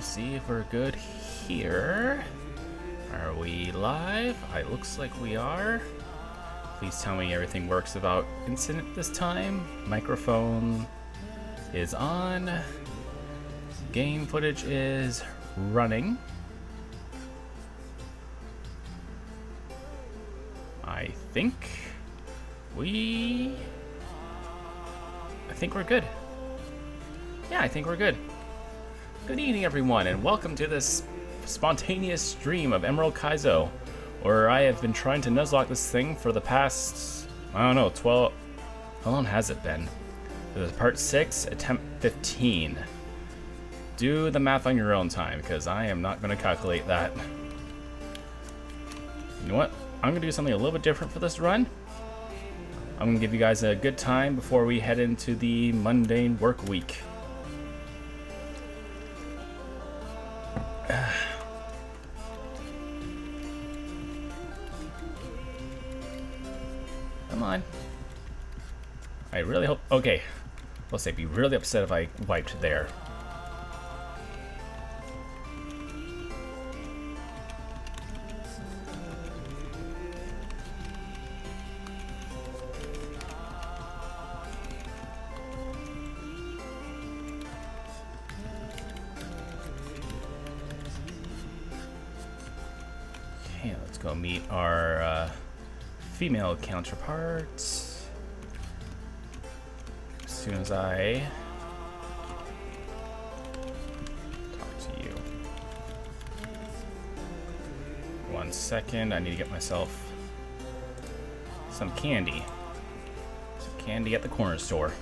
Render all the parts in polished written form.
see if we're good here. Are we live? It looks like we are. Please tell me everything works without incident this time. Microphone is on. Game footage is running. I think we're good. Yeah, I think we're good. Good evening, everyone, and welcome to this spontaneous stream of Emerald Kaizo, where I have been trying to Nuzlocke this thing for the past, I don't know, 12... How long has it been? This is part 6, attempt 15. Do the math on your own time, because I am not going to calculate that. You know what? I'm going to do something a little bit different for this run. I'm going to give you guys a good time before we head into the mundane work week. Come on. I really hope... Okay. I'll say be really upset if I wiped there. Okay, let's go meet our female counterparts. As soon as I talk to you. 1 second, I need to get myself some candy. Some candy at the corner store.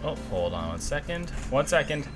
Oh, hold on 1 second. 1 second.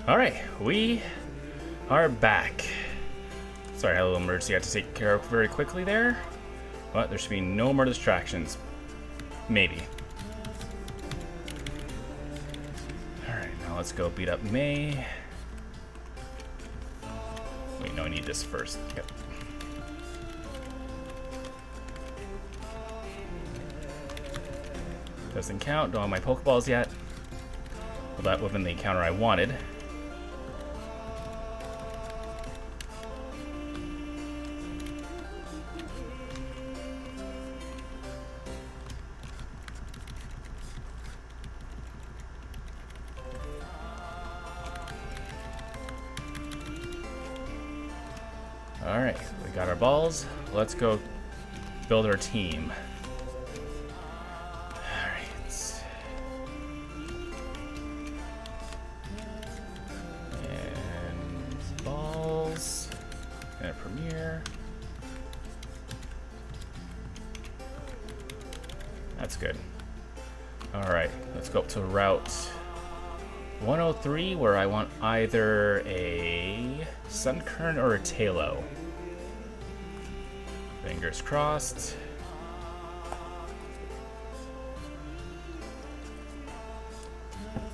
Alright, we are back. Sorry, I had a little emergency I had to take care of very quickly there. But there should be no more distractions. Maybe. Alright, now let's go beat up May. Wait, no, I need this first. Yep. Doesn't count. Don't have my Pokeballs yet. Well, that wasn't the encounter I wanted. Alright, we got our balls. Let's go build our team. Alright. And balls. And a premiere. That's good. Alright, let's go up to Route 103, where I want either a Sunkern or a Tailo. Fingers crossed.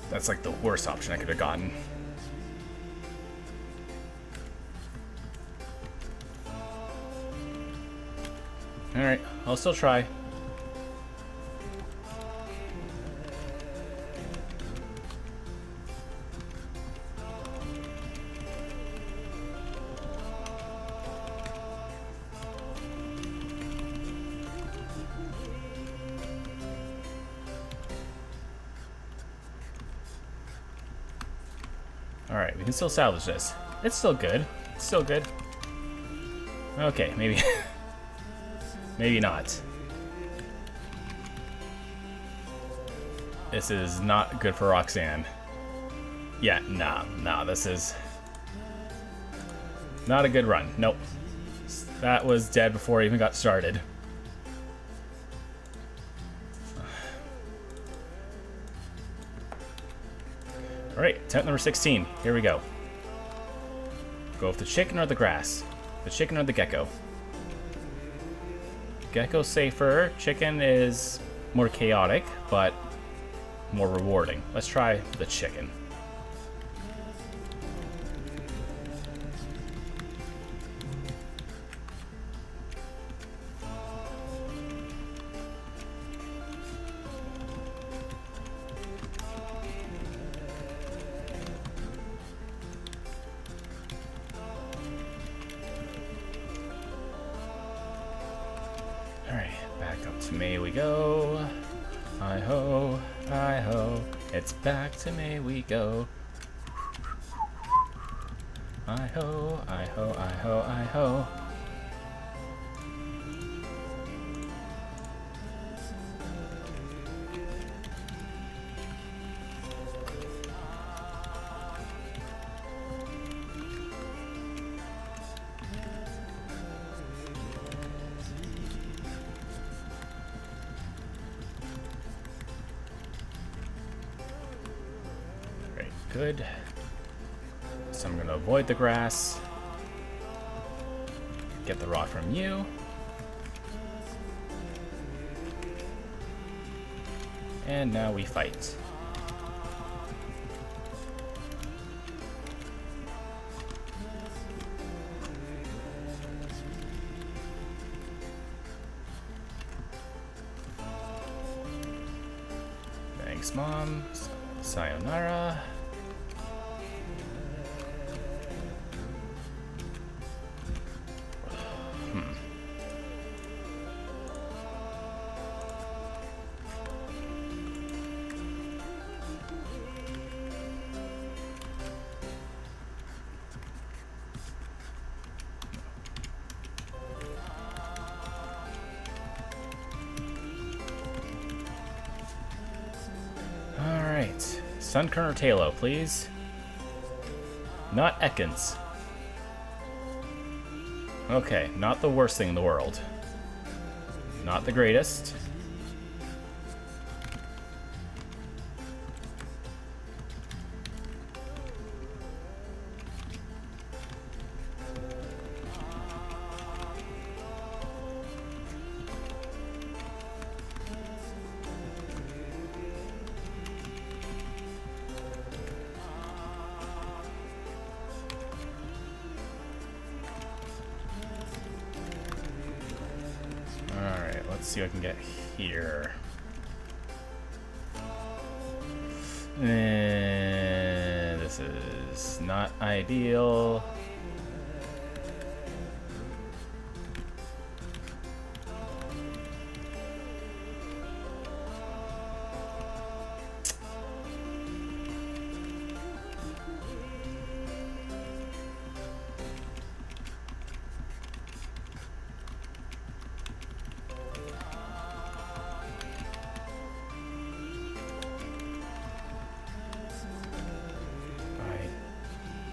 That's like the worst option I could have gotten. Alright, I'll still try. Alright, we can still salvage this. It's still good. It's still good. Okay, maybe... maybe not. This is not good for Roxanne. Yeah, nah, this is... not a good run. Nope. That was dead before it even got started. Alright, attempt number 16. Here we go. Go with the chicken or the grass. The chicken or the gecko. Gecko's safer. Chicken is more chaotic, but more rewarding. Let's try the chicken. May we go, hi-ho, hi-ho, it's back to May we go. Hi-ho, hi-ho, hi-ho, hi-ho. Good. So I'm going to avoid the grass. Get the rock from you. And now we fight. Thanks, Mom. Sayonara. Sunkern or Tailo, please. Not Ekans. Okay, not the worst thing in the world. Not the greatest. let's see what I can get here. This is not ideal.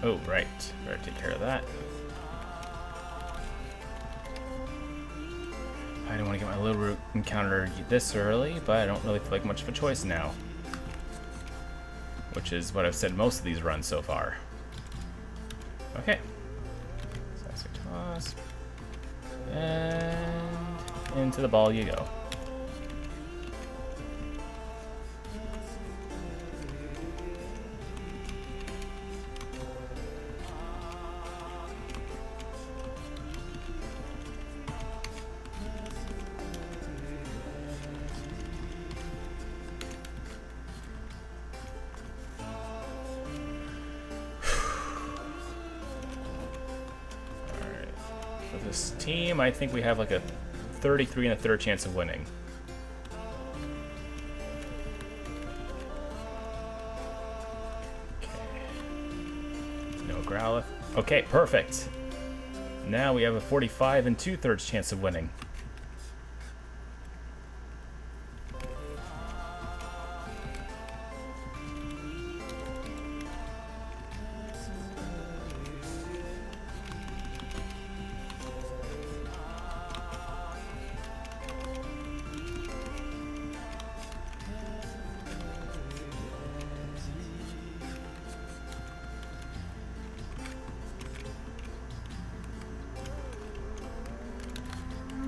Oh, right. Better take care of that. I don't want to get my little root encounter this early, but I don't really feel like much of a choice now. Which is what I've said most of these runs so far. Okay. Sassy toss. And into the ball you go. This team, I think we have like a 33 and a third chance of winning. Okay. No Growlithe. Okay, perfect. Now we have a 45 and 2/3 chance of winning.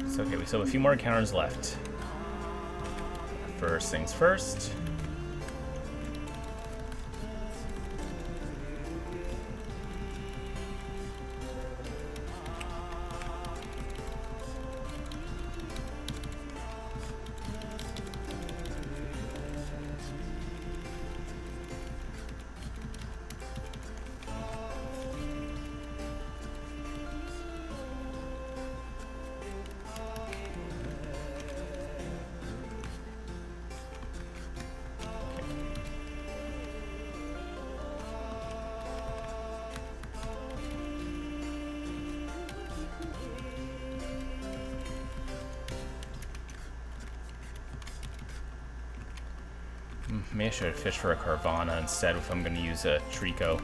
So, okay, we still have a few more encounters left. First things first. Maybe I should have fished for a Carvana instead if I'm going to use a Trico.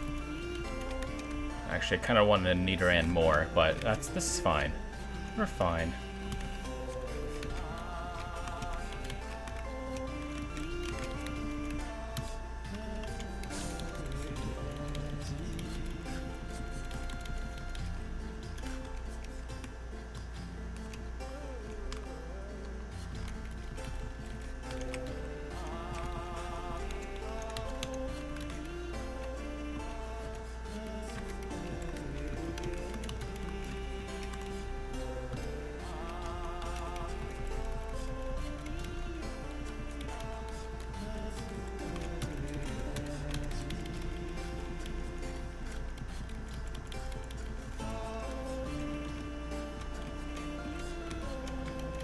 Actually, I kind of wanted a Nidoran more, but this is fine. We're fine.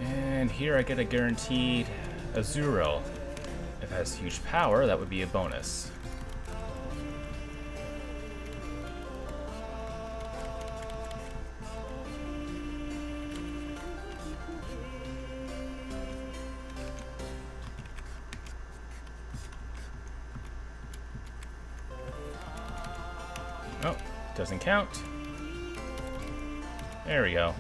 And here I get a guaranteed Azurill. If it has huge power, that would be a bonus. Oh, doesn't count. There we go.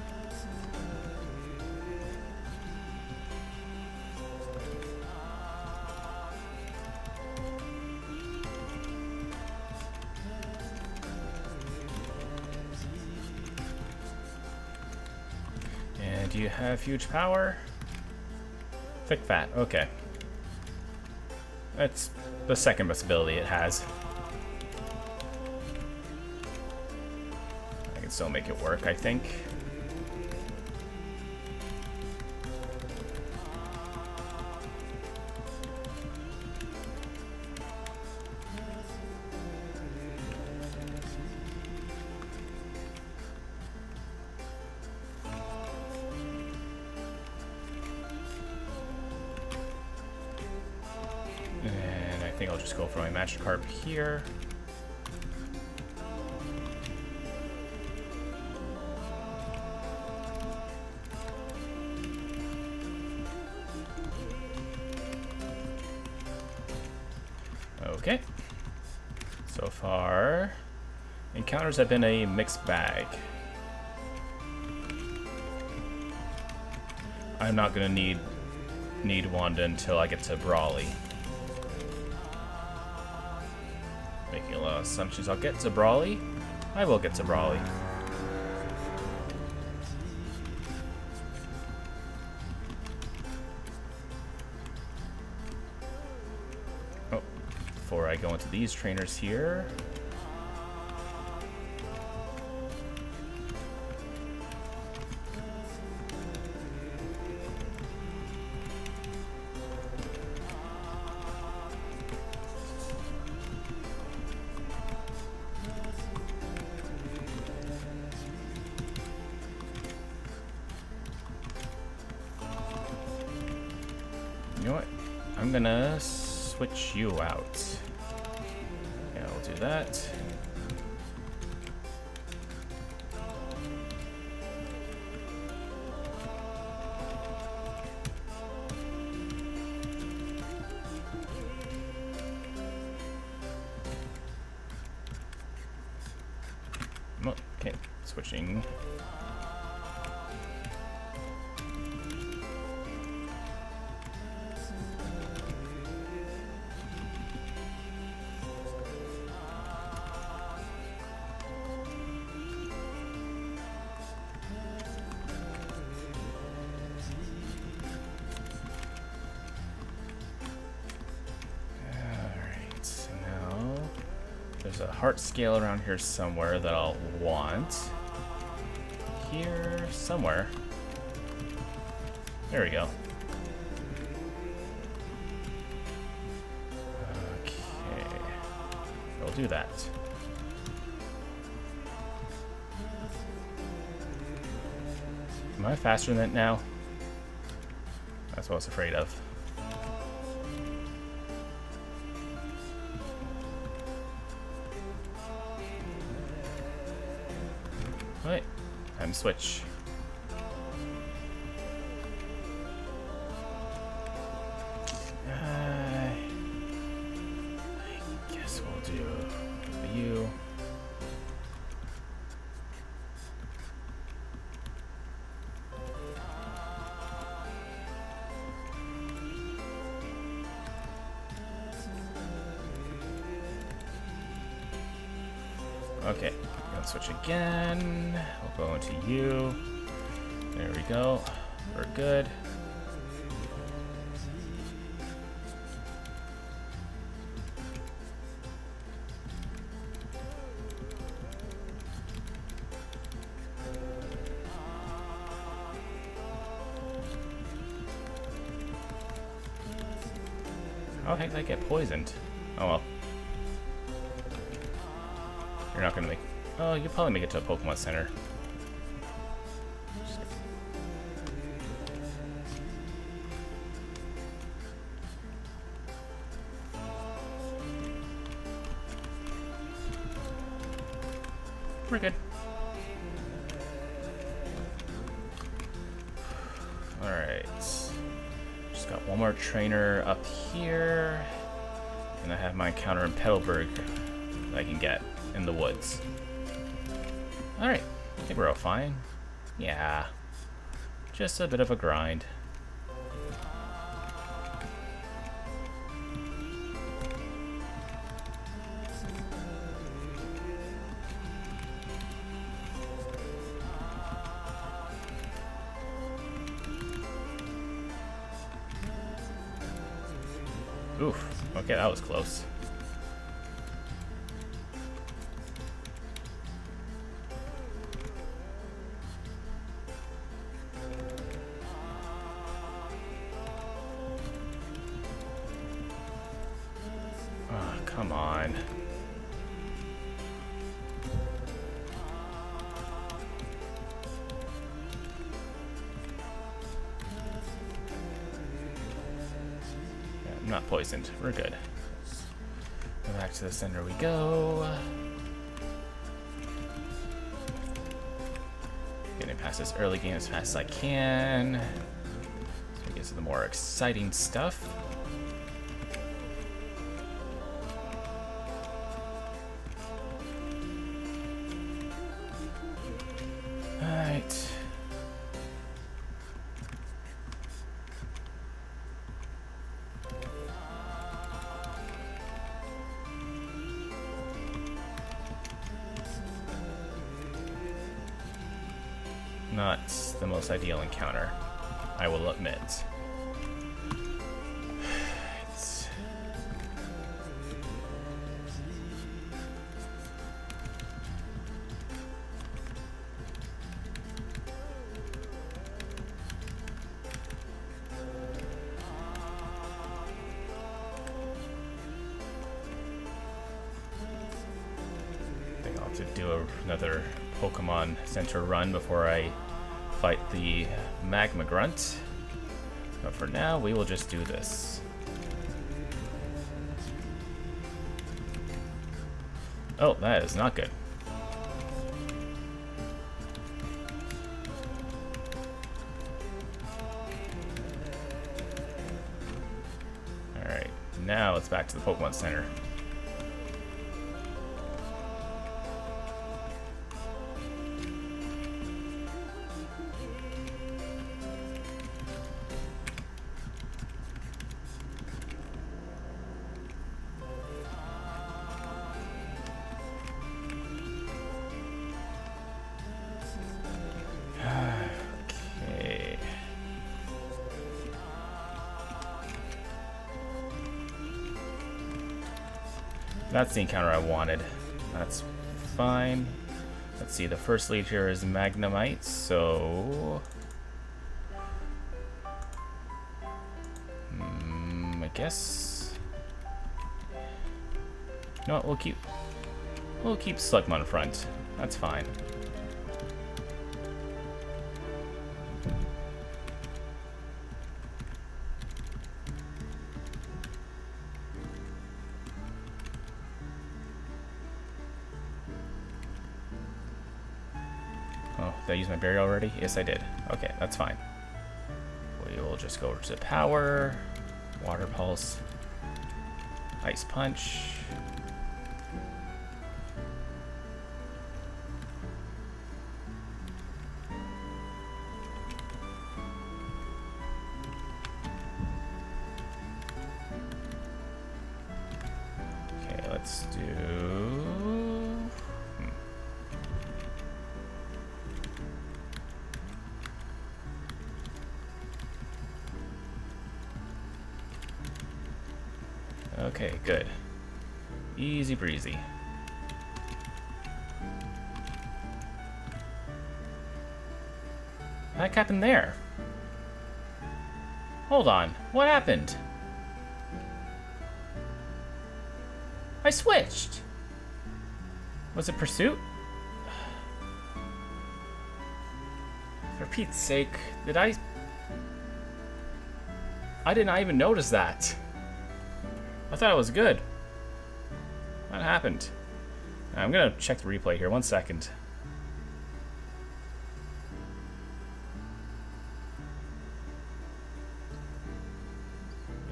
Do you have huge power? Thick fat, okay. That's the second best ability it has. I can still make it work, I think. think I'll just go for my Magikarp here. Okay. So far, encounters have been a mixed bag. I'm not gonna need Wanda until I get to Brawly. Making a lot of assumptions. I'll get to Brawly. I will get to Brawly. Oh, before I go into these trainers here. You know what? I'm gonna switch you out. Yeah, we'll do that. Okay, switching. There's a heart scale around here somewhere that I'll want. Here, somewhere. There we go. Okay. I'll do that. Am I faster than it now? That's what I was afraid of. Alright, time to switch. I guess we'll do you. Okay. Switch again. We'll go into you. There we go. We're good. How the heck did I get poisoned? Oh well. You're not gonna make. Oh, you'll probably make it to a Pokemon Center. We're good. Alright. Just got one more trainer up here. And I have my encounter in Petalburg that I can get in the woods. Alright, I think we're all fine. Yeah, just a bit of a grind. Oof, okay, that was close. Come on. Yeah, I'm not poisoned. We're good. Back to the center we go. Getting past this early game as fast as I can. So we get to the more exciting stuff. Alright. Not the most ideal encounter, I will admit. I think I'll have to do another Pokemon Center run before I fight the Magma Grunt. But for now, we will just do this. Oh, that is not good. Alright, now it's back to the Pokemon Center. Okay. That's the encounter I wanted. That's fine. Let's see, the first lead here is Magnemite, so... I guess... You know what, we'll keep Slugma in front. That's fine. Oh, did I use my berry already? Yes, I did. Okay, that's fine. We will just go over to power, water pulse, ice punch. Okay, let's do... Okay, good. Easy breezy. What happened there? Hold on, what happened? I switched! Was it pursuit? For Pete's sake, did I did not even notice that. I thought it was good. What happened? I'm gonna check the replay here, 1 second.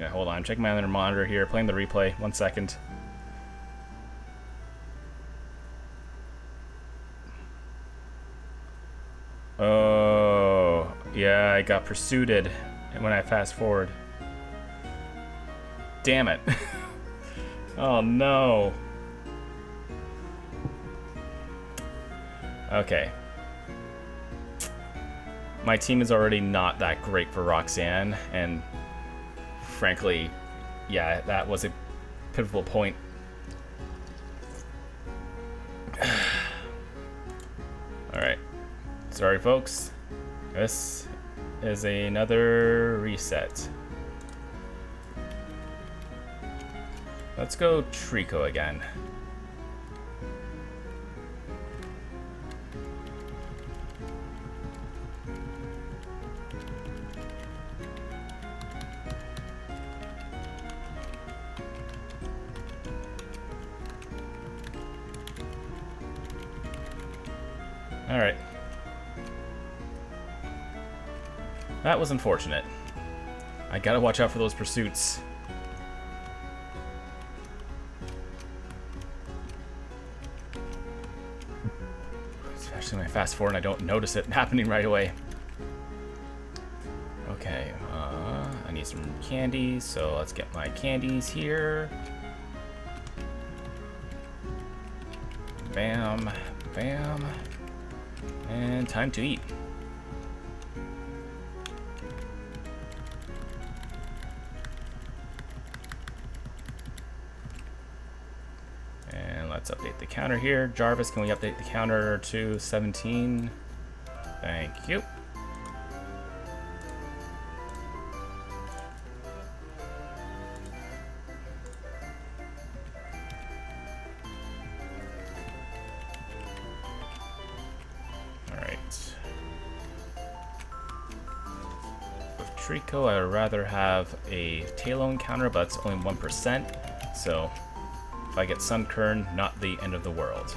Yeah, hold on, I'm checking my other monitor here, playing the replay, 1 second. Oh, yeah, I got pursued when I fast forward. Damn it. Oh no. Okay. My team is already not that great for Roxanne, and frankly, yeah, that was a pivotal point. Alright. Sorry folks. This is another reset. Let's go Trico again. Alright. That was unfortunate. I gotta watch out for those pursuits. Especially when I fast forward and I don't notice it happening right away. Okay, I need some candies, so let's get my candies here. Bam, bam, and time to eat. And let's update the counter here. Jarvis, can we update the counter to 17? Thank you. Trico, I would rather have a Talon counter, but it's only 1%, so if I get Sunkern, not the end of the world.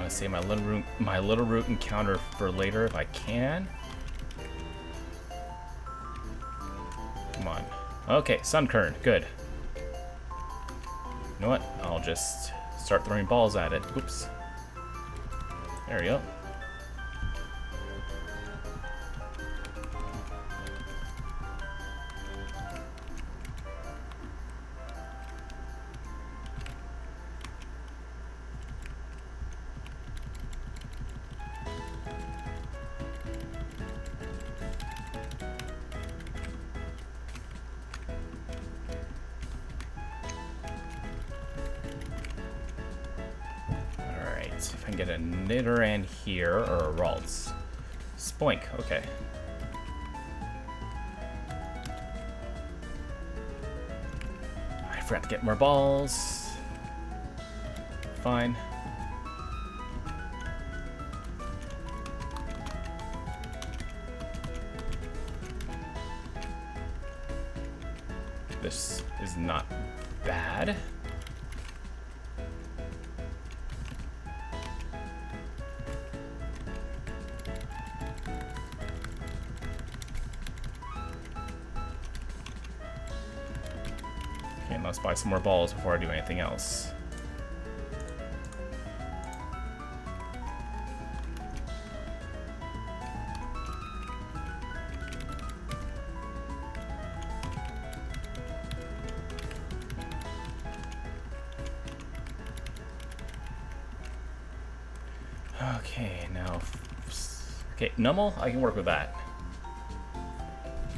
Save my little root encounter for later if I can. Come on. Okay, Sunkern, good. You know what? I'll just start throwing balls at it. Oops. There we go. If I can get a Nidoran here, or a Ralts. Spoink, okay. I forgot to get more balls. Fine. This is not bad. Let's buy some more balls before I do anything else. Okay, now... Okay, Nummel, I can work with that.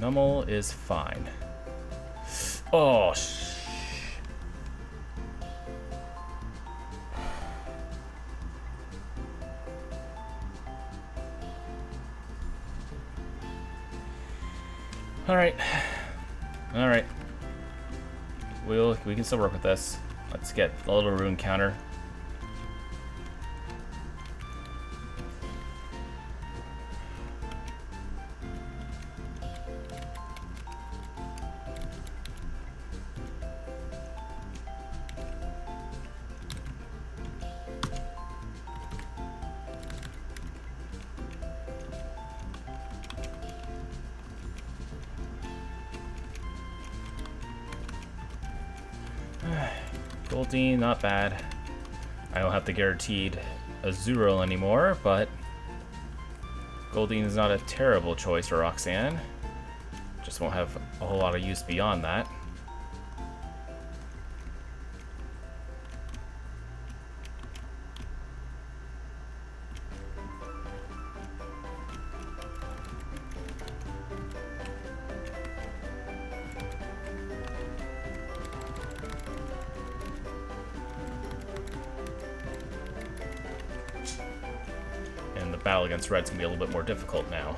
Nummel is fine. Oh, Alright. Alright. We can still work with this. Let's get a little rune counter. Goldeen, not bad. I don't have the guaranteed Azurill anymore, but Goldeen is not a terrible choice for Roxanne. Just won't have a whole lot of use beyond that. Battle against Red's gonna be a little bit more difficult now.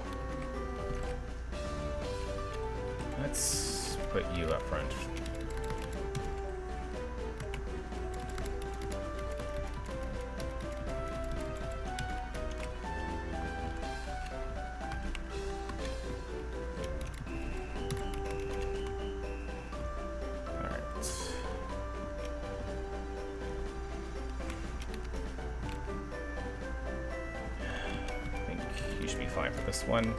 Let's put you up front. you should be fine for this one.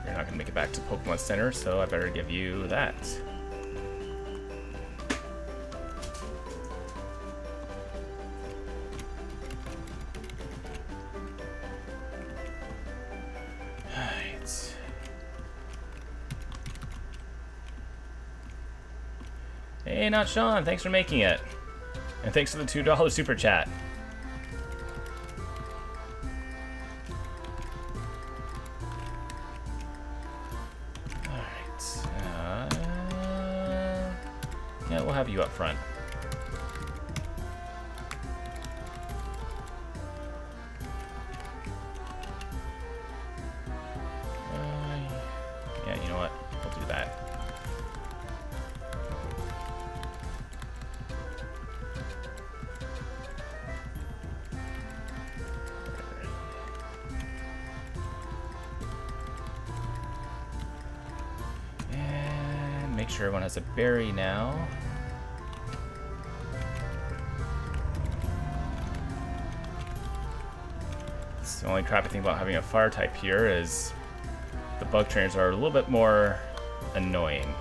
You're not gonna make it back to Pokemon Center, so I better give you that. Alright. Hey, not Sean, thanks for making it. And thanks for the $2 super chat. Yeah, we'll have you up front. Yeah, you know what? We'll do that. And make sure everyone has a berry now. The only crappy thing about having a fire type here is the bug trainers are a little bit more annoying.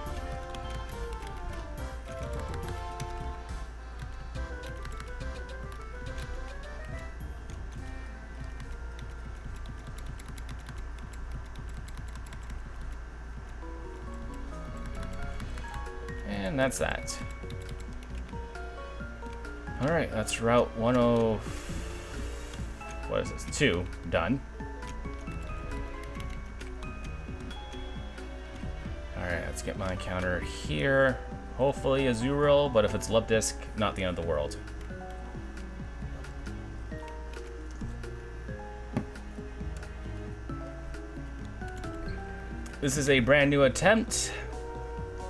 And that's that. Alright, that's Route 10... What is this? 2 done. Alright, let's get my encounter here. Hopefully a Azurill, but if it's Love Disc, not the end of the world. This is a brand new attempt.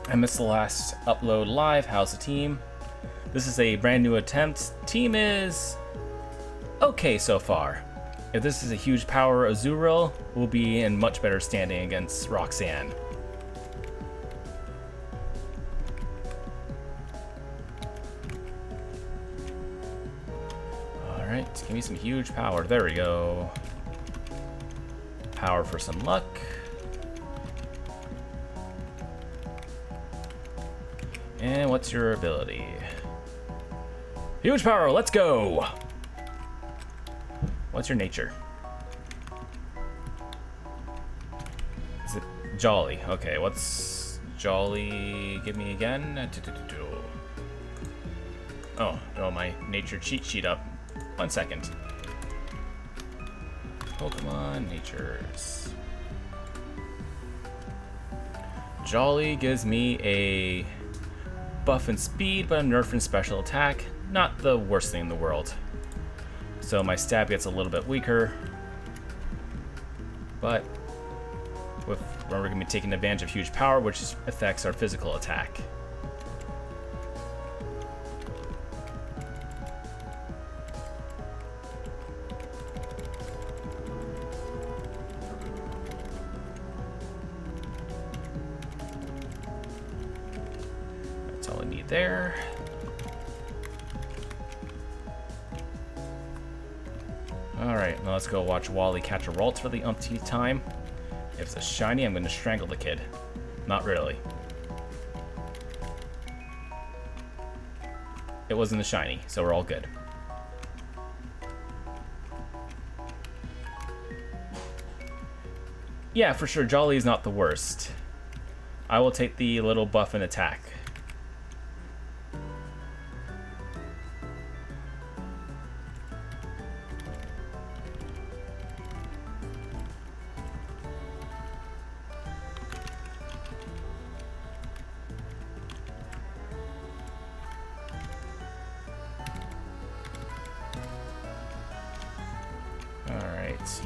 I missed the last upload live. How's the team? This is a brand new attempt. Team is okay so far. If this is a huge power Azurill, we'll be in much better standing against Roxanne. Alright, give me some huge power. There we go. Power for some luck. And what's your ability? Huge power, let's go! What's your nature? Is it Jolly? Okay, what's Jolly? Give me again. Oh, no, my nature cheat sheet up. 1 second. Pokemon Natures. Jolly gives me a buff in speed, but a nerf in special attack. Not the worst thing in the world. So my stab gets a little bit weaker, but we're going to be taking advantage of huge power, which affects our physical attack. That's all I need there. Alright, now let's go watch Wally catch a Ralts for the umpteenth time. If it's a shiny, I'm going to strangle the kid. Not really. It wasn't a shiny, so we're all good. Yeah, for sure, Jolly is not the worst. I will take the little buff and attack.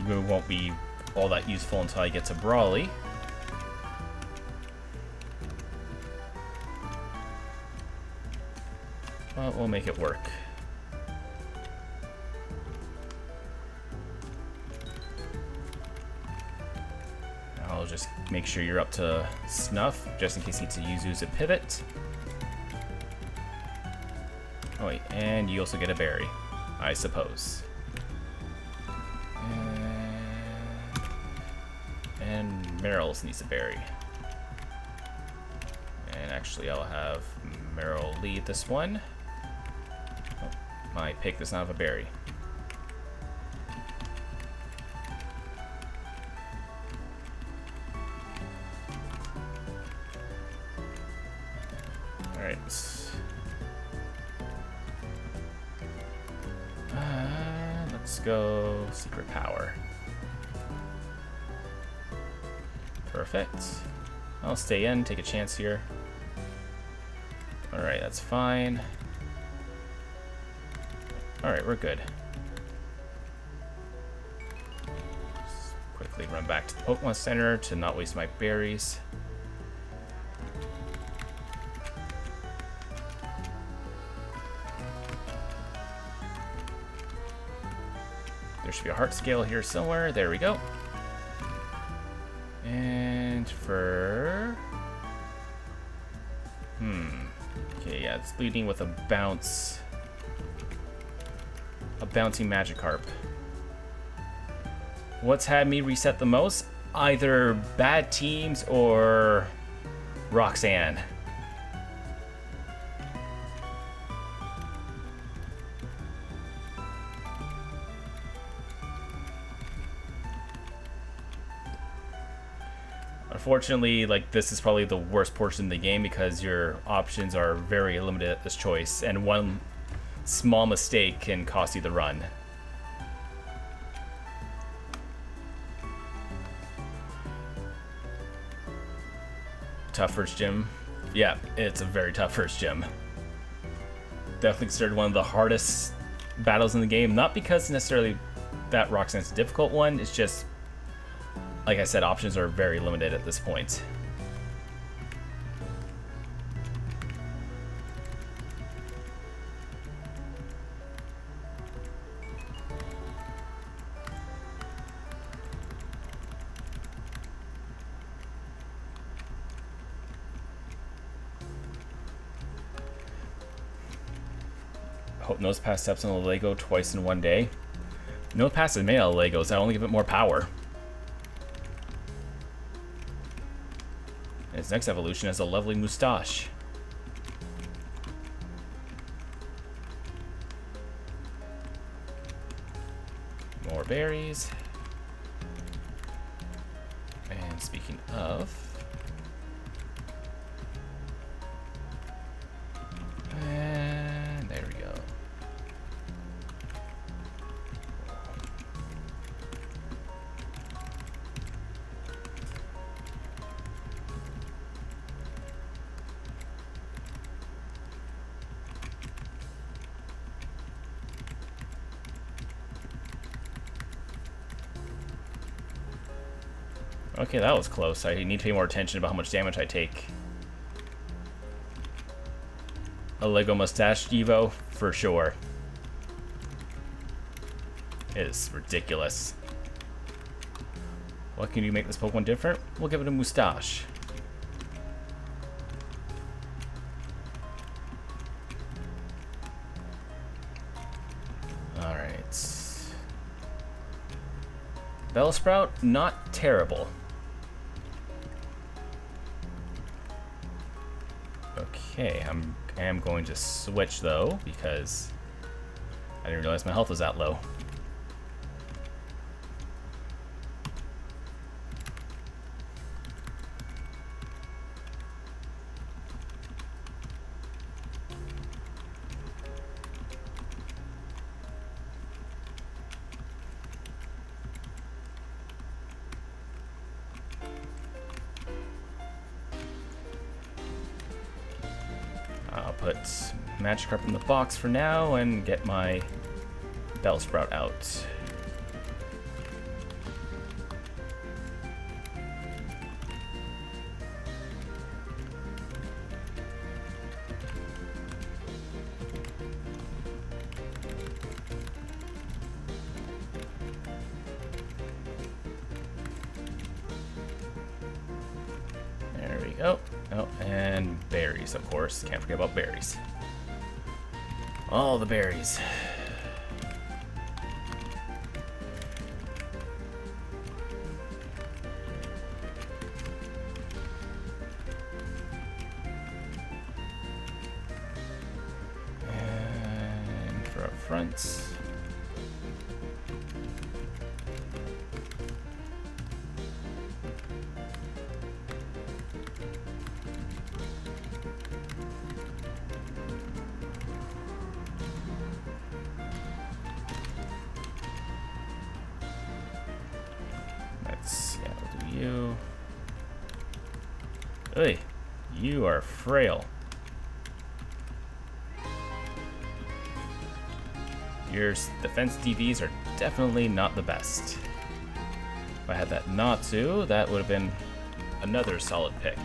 You won't be all that useful until I get to Brawly. But we'll make it work. I'll just make sure you're up to snuff, just in case you need to use a pivot. Oh wait, and you also get a berry, I suppose. And Meryl needs a berry. And actually I'll have Meryl lead this one. Oh, my pick does not have a berry. Alright. Let's go Secret Power. Perfect. I'll stay in, take a chance here. Alright, that's fine. Alright, we're good. Just quickly run back to the Pokemon Center to not waste my berries. There should be a heart scale here somewhere. There we go. And for... Okay, yeah, it's leading with a bounce. A bouncing Magikarp. What's had me reset the most? Either bad teams or Roxanne. Unfortunately, like, this is probably the worst portion of the game because your options are very limited at this choice, and one small mistake can cost you the run. Tough first gym. Yeah, it's a very tough first gym. Definitely considered one of the hardest battles in the game, not because necessarily that Roxanne's a difficult one, it's just, like I said, options are very limited at this point. Hope Nosepass steps on the Lego twice in one day. Nosepass is made out of Legos, I only give it more power. Its next evolution has a lovely moustache. More berries. And speaking of... And there we go. Okay, that was close. I need to pay more attention about how much damage I take. A Lego mustache Evo, for sure. It is ridiculous. What can you make this Pokemon different? We'll give it a moustache. Alright. Bellsprout, not terrible. Okay, I am going to switch though, because I didn't realize my health was that low. I'll put Magikarp in the box for now and get my Bellsprout out. And berries, of course. Can't forget about berries. All the berries. And for up front. We'll do you. Hey, you are frail. Your defense DVs are definitely not the best. If I had that Natsu, that would have been another solid pick.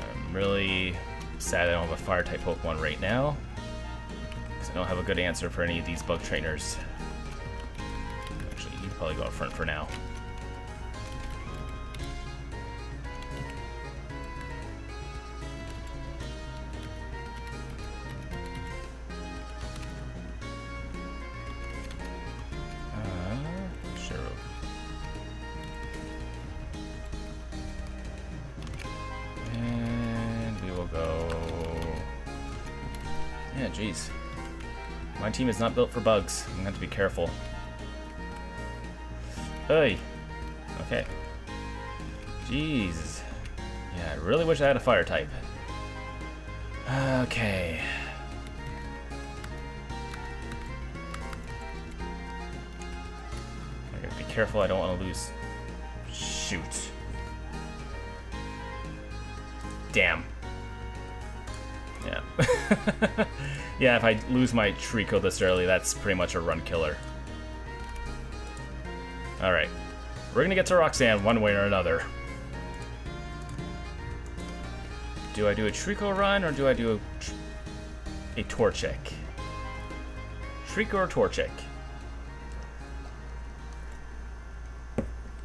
I'm really sad I don't have a fire type Pokemon right now, because I don't have a good answer for any of these bug trainers. Actually, you can probably go up front for now. Sure. And we will go. Yeah, jeez. My team is not built for bugs. I'm gonna have to be careful. Hey. Okay. Jeez. Yeah, I really wish I had a fire type. Okay. I gotta be careful, I don't want to lose. Shoot. Damn. Yeah. Yeah, if I lose my Trico this early, that's pretty much a run killer. Alright. We're gonna get to Roxanne one way or another. Do I do a Trico run or do I do a Torchic? Trico or Torchic?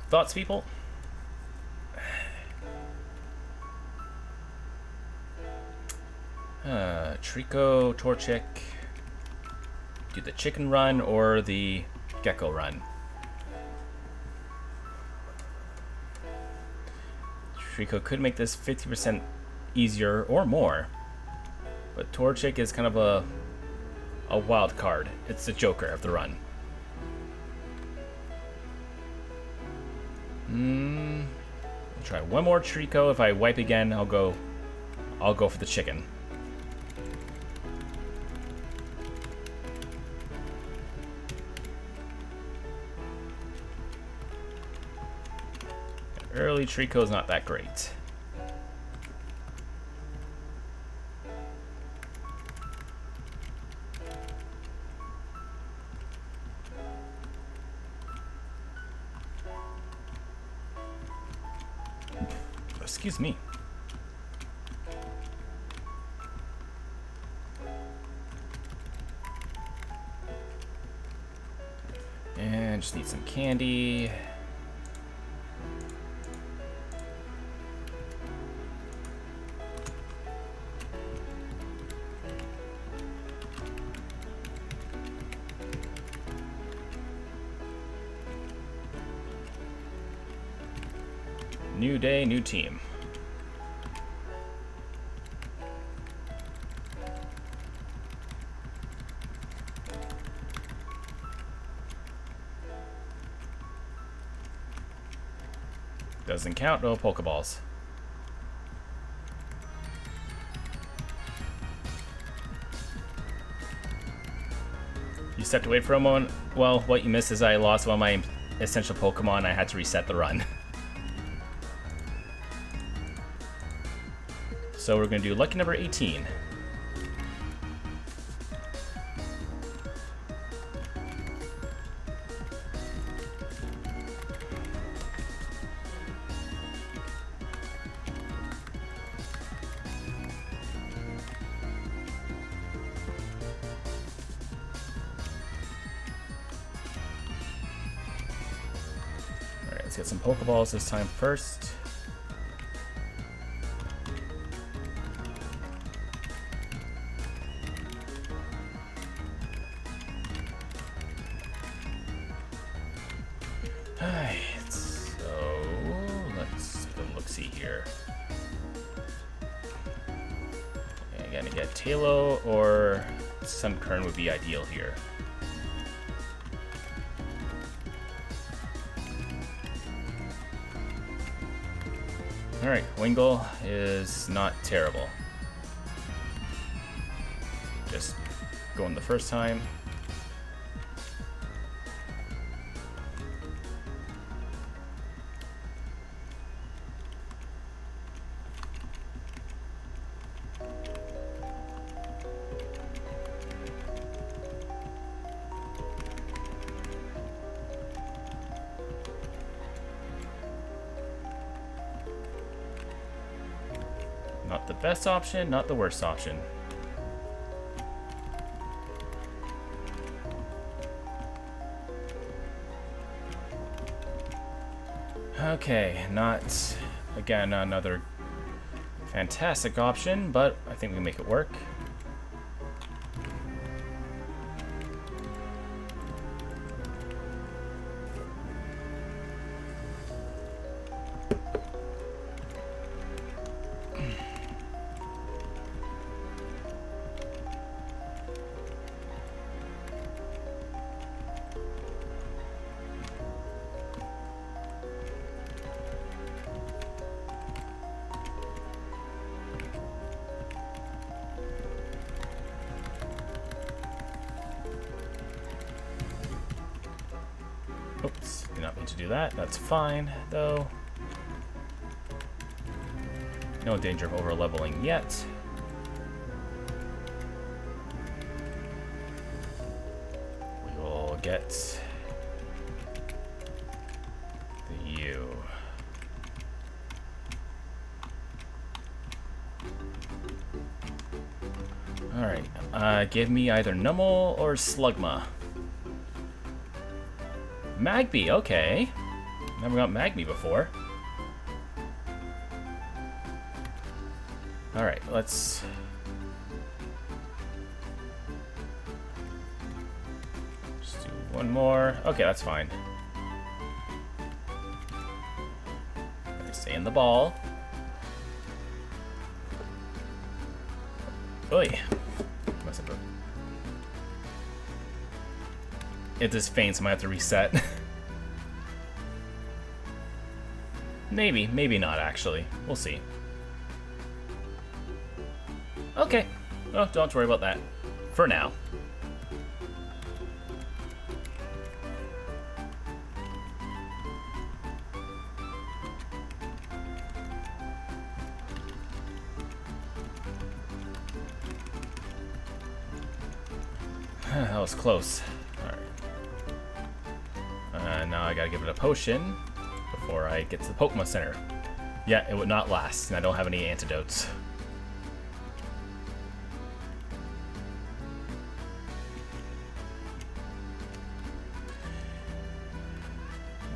Thoughts, people? Trico, Torchic. Do the chicken run or the gecko run? Trico could make this 50% easier or more, but Torchic is kind of a wild card. It's the joker of the run. I'll try one more Trico. If I wipe again, I'll go for the chicken. Early Trico is not that great. Excuse me. And just need some candy. New day, new team. Doesn't count, no Pokeballs. You stepped away for a moment. Well, what you missed is I lost one of my essential Pokemon. I had to reset the run. So we're going to do lucky number 18. let's get some Pokeballs this time first. Alright, so let's have a look-see here. Okay, gonna get Talo or Sunkern would be ideal here. Alright, Wingull is not terrible. Just going the first time. Not the best option, not the worst option. Okay, not, again, another fantastic option, but I think we can make it work. Oops, did not mean to do that. That's fine, though. No danger of over-leveling yet. We will get the U. Alright, give me either Numel or Slugma. Magby, okay. Never got Magby before. Alright, let's... just do one more. Okay, that's fine. Stay in the ball. Oy. Must have... It just faints, I might have to reset. Maybe, maybe not actually. We'll see. Okay. Oh, don't worry about that. For now. That was close. Now I gotta give it a potion before I get to the Pokemon Center. Yeah, it would not last, and I don't have any antidotes.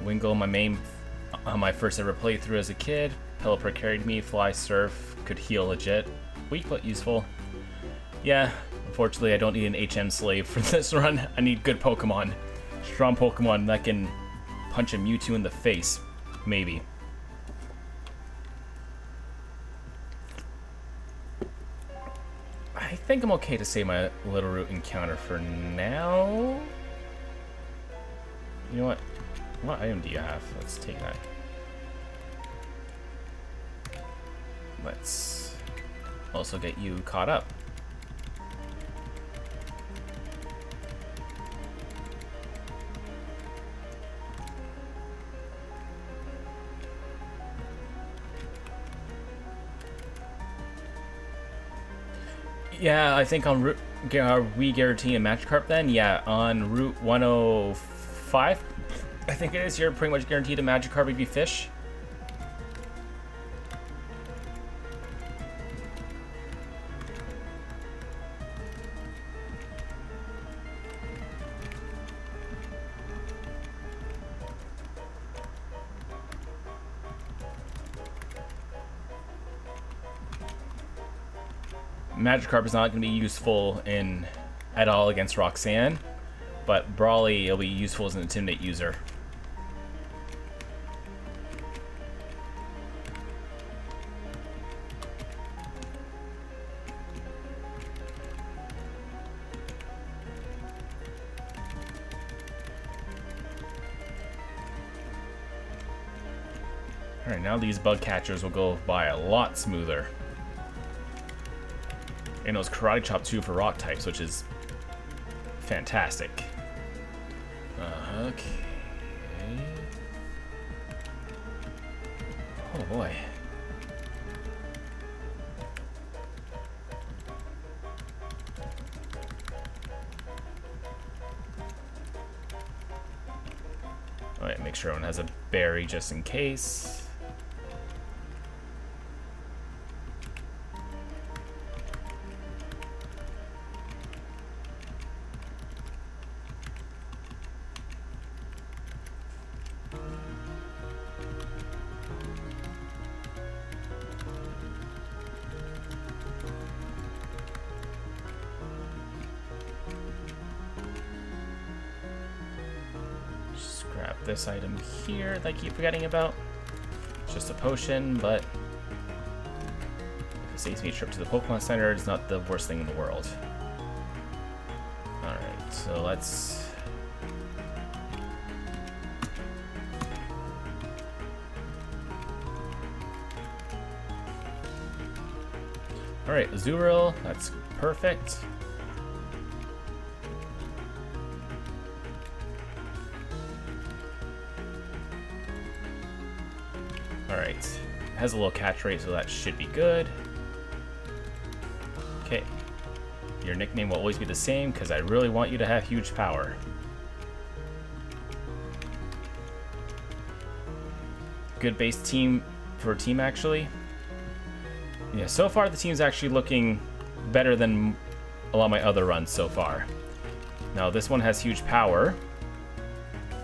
Wingull, my first ever playthrough as a kid. Pelipper carried me, Fly Surf, could heal legit. Weak but useful. Yeah, unfortunately I don't need an HM slave for this run. I need good Pokemon. Strong Pokemon that can punch a Mewtwo in the face. Maybe. I think I'm okay to save my Little Root encounter for now. You know what? What item do you have? Let's take that. Let's also get you caught up. Yeah, I think on Route, are we guaranteeing a Magikarp then? Yeah, on Route 105, I think it is, you're pretty much guaranteed a Magikarp if you fish. Magikarp is not going to be useful at all against Roxanne, but Brawly will be useful as an Intimidate user. Alright, now these bug catchers will go by a lot smoother. And those Karate Chop too for rock types, which is fantastic. Okay. Oh boy. Alright, make sure everyone has a berry just in case. Grab this item here that I keep forgetting about. It's just a potion, but if it saves me a trip to the Pokemon Center, it's not the worst thing in the world. Alright, so let's... Alright, Azurill, that's perfect. Alright, has a low catch rate, so that should be good. Okay, your nickname will always be the same, because I really want you to have huge power. Good base team for a team, actually. Yeah, so far the team's actually looking better than a lot of my other runs so far. Now this one has huge power.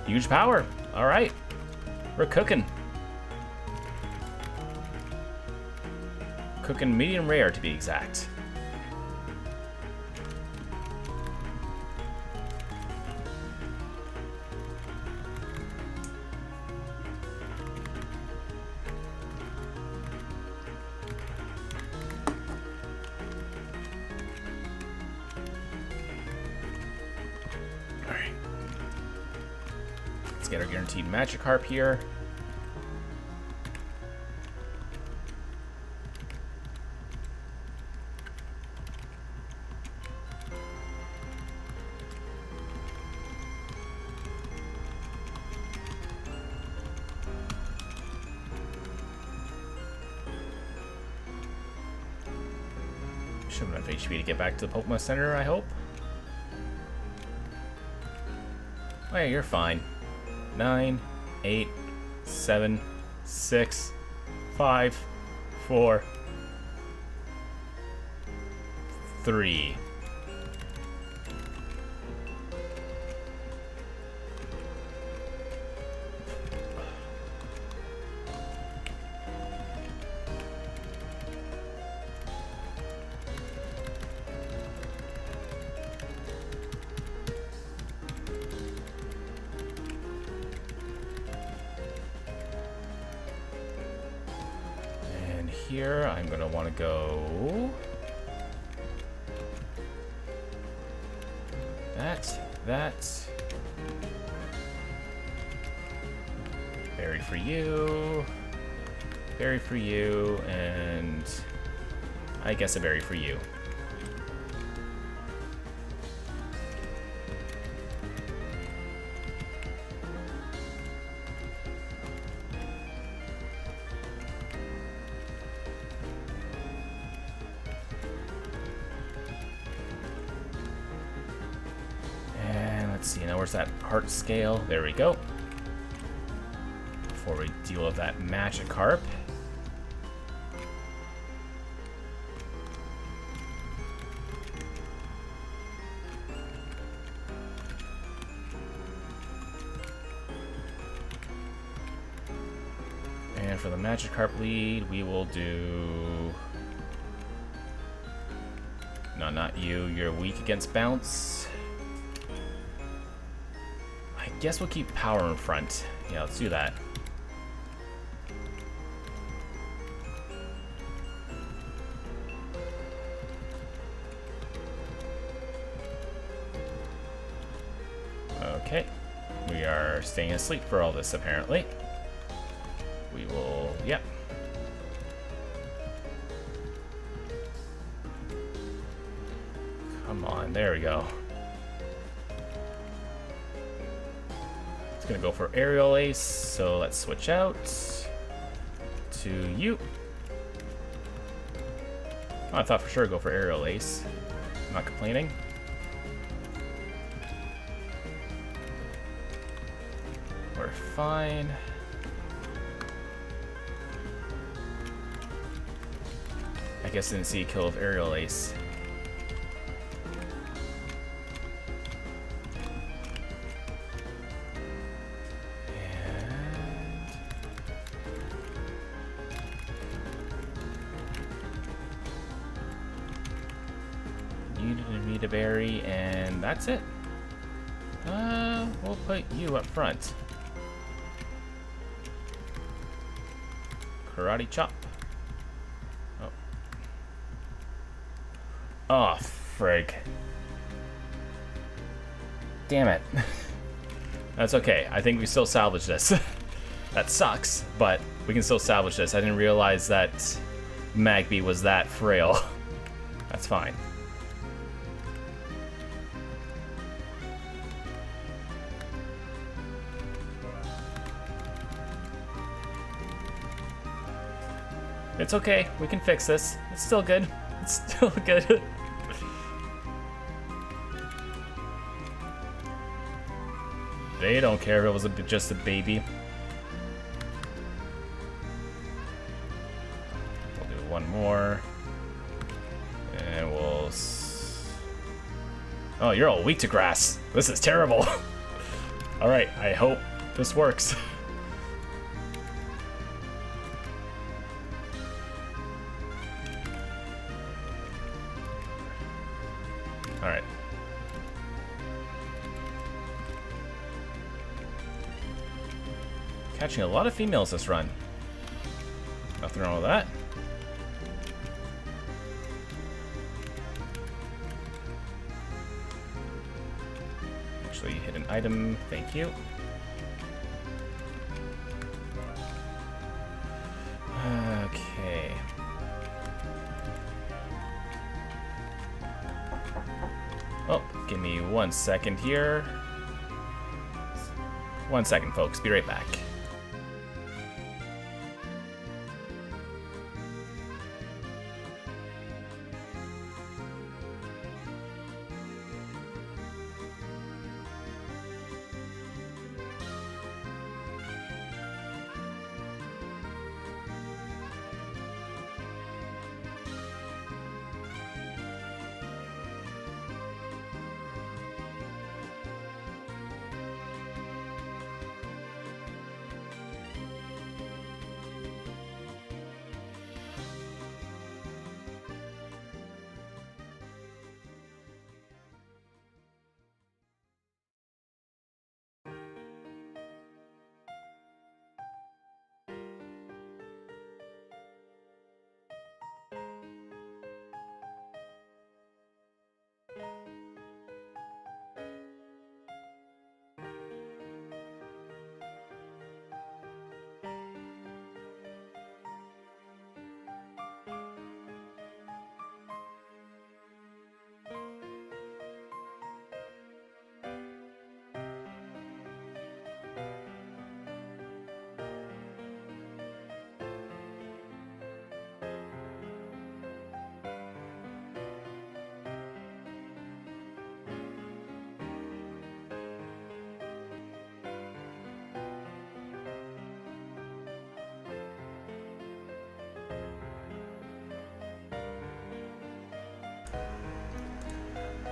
Huge power! Alright, we're cooking. Cooking medium rare, to be exact. Alright. Let's get our guaranteed Magikarp here. Should have enough HP to get back to the Pokemon Center, I hope. Oh yeah, you're fine. 9, 8, 7, 6, 5, 4, 3. Here, I'm gonna want to go that berry for you, and I guess a berry for you. Let's see, now where's that heart scale? There we go. Before we deal with that Magikarp. And for the Magikarp lead, we will do No, not you. You're weak against bounce. I guess we'll keep power in front. Yeah, let's do that. Okay. We are staying asleep for all this, apparently. We will... Yep. Come on, there we go. It's gonna go for Aerial Ace, so let's switch out to you. Oh, I thought for sure go for Aerial Ace. I'm not complaining. We're fine. I guess I didn't see a kill of Aerial Ace. A berry, and that's it. We'll put you up front. Karate chop. Oh. Oh, frig. Damn it. That's okay. I think we still salvage this. That sucks, but we can still salvage this. I didn't realize that Magby was that frail. That's fine. It's okay, we can fix this. It's still good. It's still good. They don't care if it was just a baby. We'll do one more. And we'll... Oh, you're all weak to grass. This is terrible. Alright, I hope this works. Alright. Catching a lot of females this run. Nothing wrong with that. Actually, hit an item. Thank you. Okay. Oh, give me 1 second here. 1 second, folks. Be right back.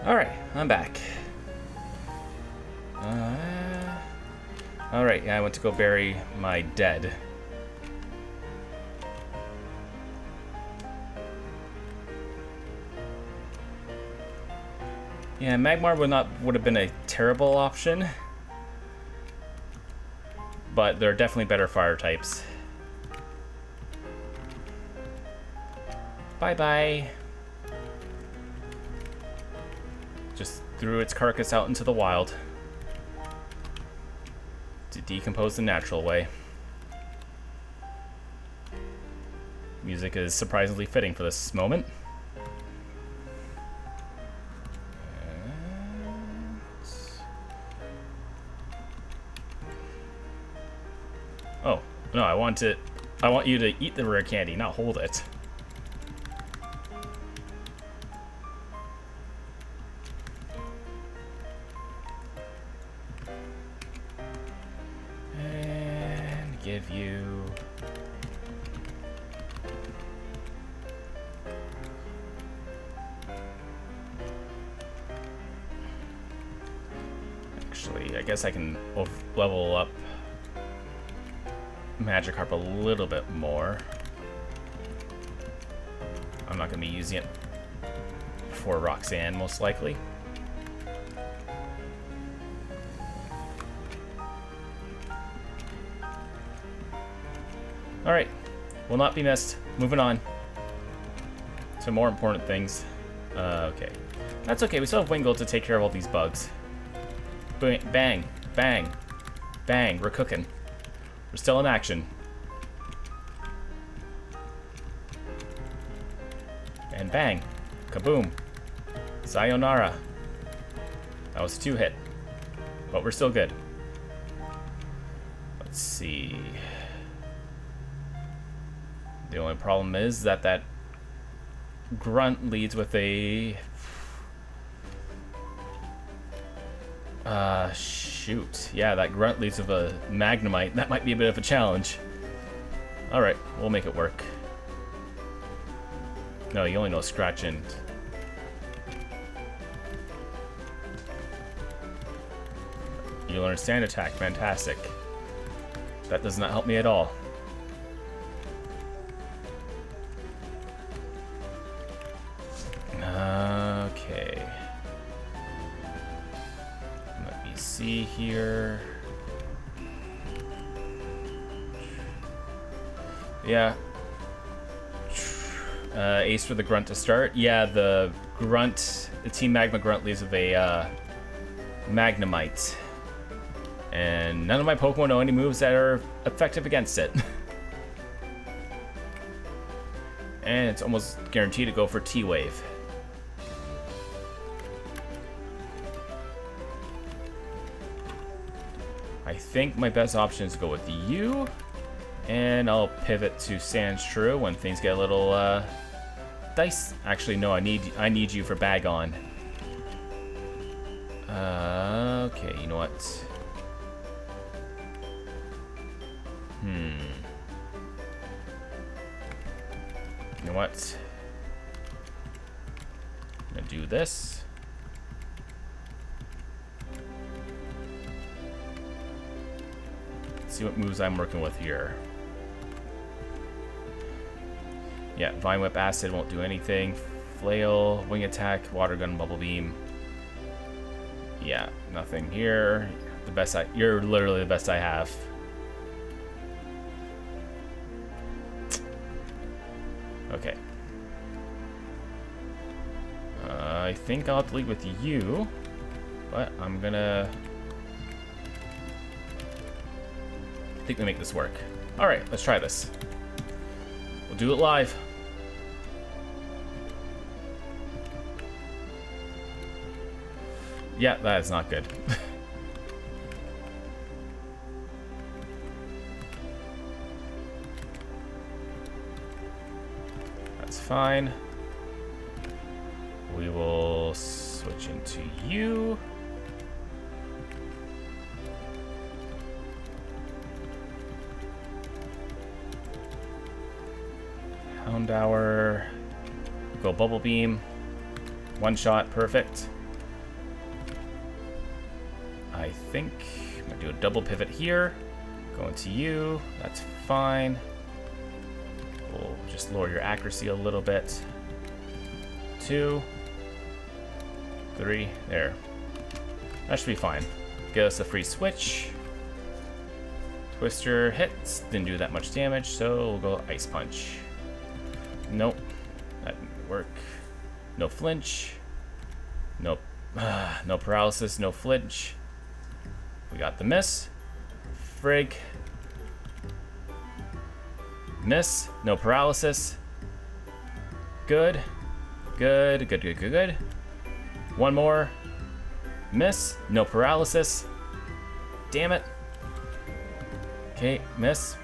Alright, I'm back. Alright, yeah, I went to go bury my dead. Yeah, Magmar would have been a terrible option, but there are definitely better fire types. Bye-bye. Just threw its carcass out into the wild to decompose the natural way. Music is surprisingly fitting for this moment. Oh, no, I want you to eat the rare candy, not hold it. And give you... Actually, I guess I can level up Magikarp a little bit more. I'm not going to be using it for Roxanne, most likely. Alright, will not be missed. Moving on to more important things. Okay. That's okay, we still have Wingull to take care of all these bugs. Bang, bang, bang, bang, we're cooking. We're still in action. And bang. Kaboom. Sayonara. That was a 2-hit. But we're still good. Let's see. The only problem is that grunt leads with a... shoot. Yeah, that grunt leads with a Magnemite. That might be a bit of a challenge. Alright, we'll make it work. No, you only know Scratch and... You learn Stand Attack. Fantastic. That does not help me at all. Okay. Let me see here. Yeah. Ace for the Grunt to start. Yeah, the Grunt, the Team Magma Grunt leads with a Magnemite. And none of my Pokemon know any moves that are effective against it. And it's almost guaranteed to go for T-Wave. I think my best option is to go with you. And I'll pivot to Sandshrew when things get a little dice. Actually, no, I need you for Bagon. Okay, you know what? You know what? I'm gonna do this. Let's see what moves I'm working with here. Yeah, Vine Whip Acid won't do anything. Flail, Wing Attack, Water Gun, Bubble Beam. Yeah, nothing here. The best you're literally the best I have. Okay. I think I'll have to lead with you, but I'm gonna... I think we make this work. Alright, let's try this. We'll do it live. Yeah, that is not good. That's fine. We will switch into you. Houndour. Go Bubble Beam. One shot, perfect. I think I'm gonna do a double pivot here. Go into you, that's fine. We'll just lower your accuracy a little bit. 2. 3. There. That should be fine. Get us a free switch. Twister hits. Didn't do that much damage, so we'll go Ice Punch. Nope. That didn't work. No flinch. Nope. No paralysis, no flinch. We got the miss. Frig. Miss. No paralysis. Good. Good, good, good, good, good. One more. Miss. No paralysis. Damn it. Okay, miss.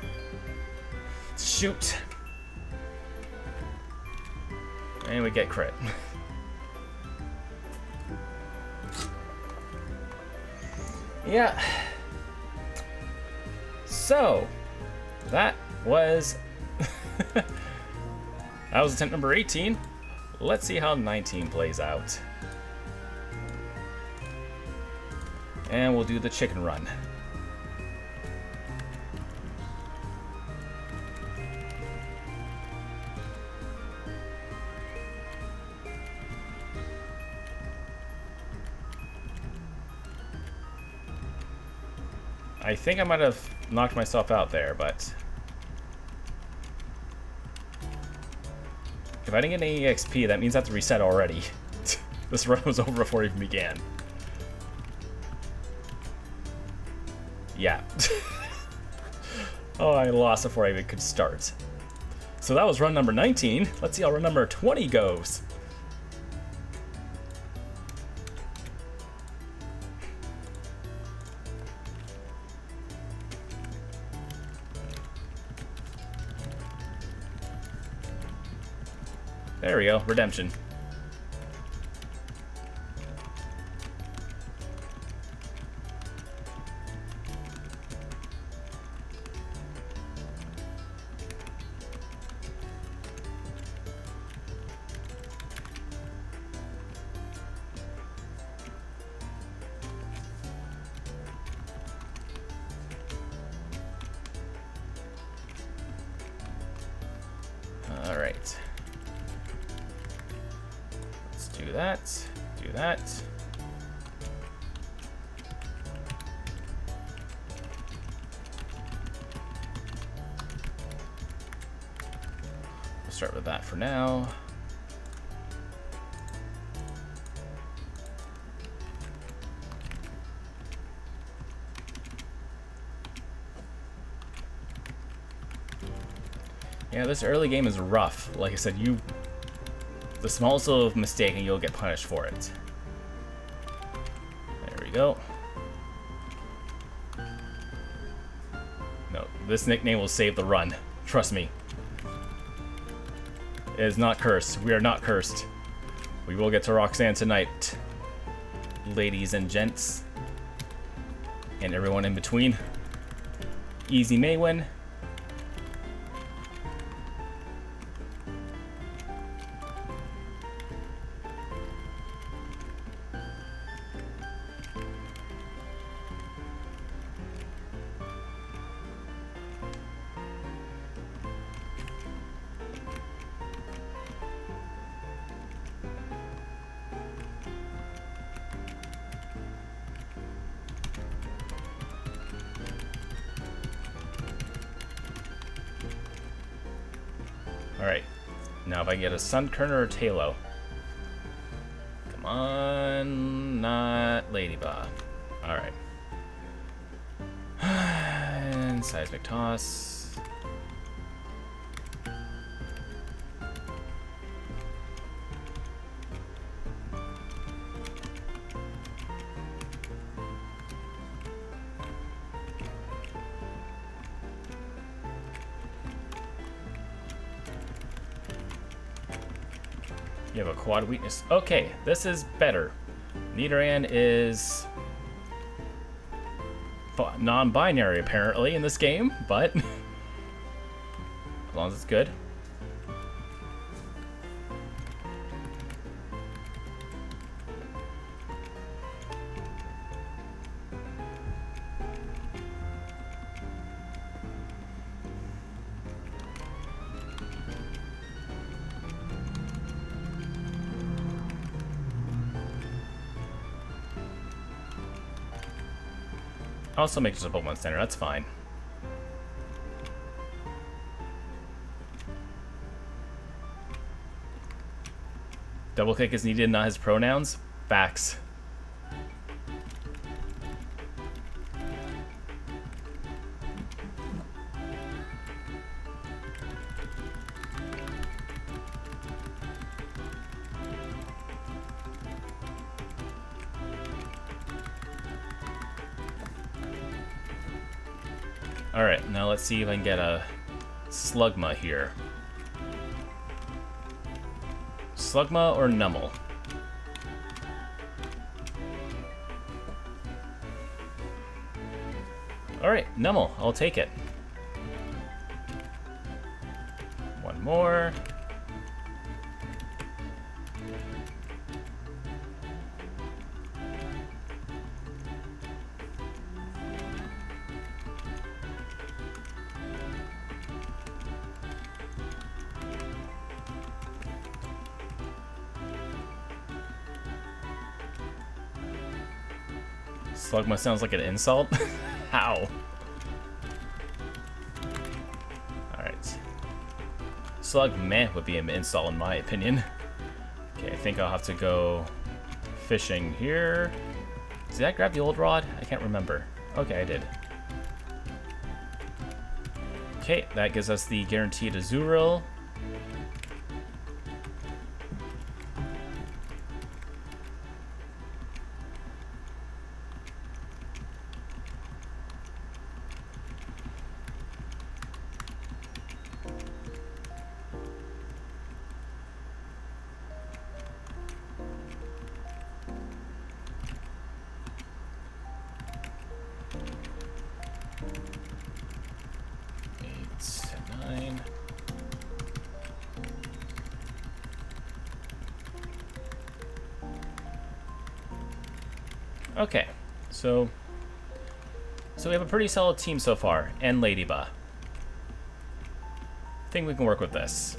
Shoot. And we get crit. Yeah. So, that was that was attempt number 18. Let's see how 19 plays out. And we'll do the chicken run. I think I might have knocked myself out there, but if I didn't get any EXP, that means I have to reset already. This run was over before it even began. Yeah. Oh, I lost before I even could start. So that was run number 19. Let's see how run number 20 goes. There we go, redemption. All right. Do that, do that. We'll start with that for now. Yeah, this early game is rough. Like I said, the smallest of mistake and you'll get punished for it. There we go. No, this nickname will save the run. Trust me. It is not cursed. We are not cursed. We will get to Roxanne tonight, ladies and gents, and everyone in between. Easy may win. Alright, now if I get a Sunkern or a Talo. Come on, not Ladybug. Alright. And Seismic Toss. You have a quad weakness. Okay, this is better. Nidoran is non-binary apparently in this game, but as long as it's good. I'll also make it to the Pokemon Center, that's fine. Double click is needed, not his pronouns? Facts. Alright, now let's see if I can get a Slugma here. Slugma or Numel? Alright, Numel, I'll take it. One more. Slugma sounds like an insult? How? Alright. Slugma would be an insult in my opinion. Okay, I think I'll have to go fishing here. Did I grab the old rod? I can't remember. Okay, I did. Okay, that gives us the guaranteed Azurill. Okay, so we have a pretty solid team so far, and Ladybug. Think we can work with this.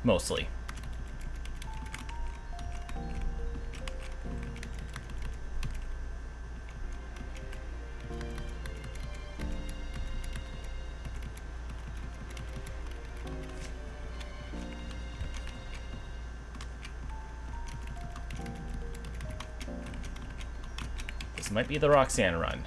Mostly. This might be the Roxanne run.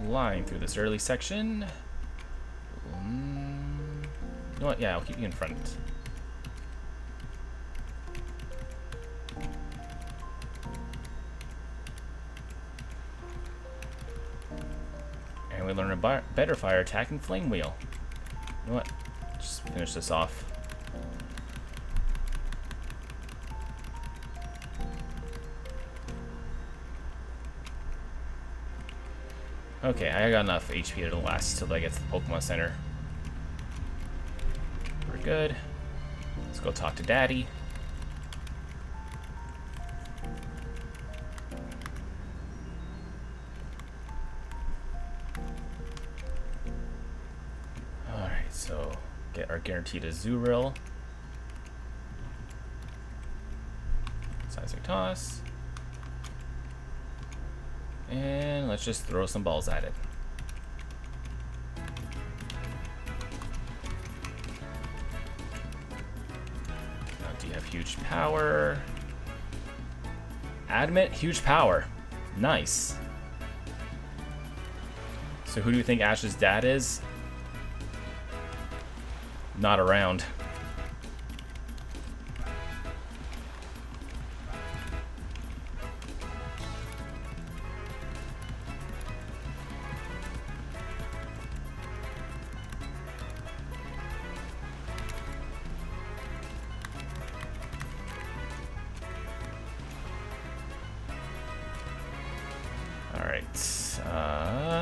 Flying through this early section. You know what? Yeah, I'll keep you in front. And we learn a better fire attack and flame wheel. You know what? Just finish this off. Okay, I got enough HP to last till I get to the Pokemon Center. We're good. Let's go talk to Daddy. Alright, so get our guaranteed Azurill. Seismic Toss. And let's just throw some balls at it. Now, do you have huge power? Adamant, huge power. Nice. So who do you think Ash's dad is? Not around.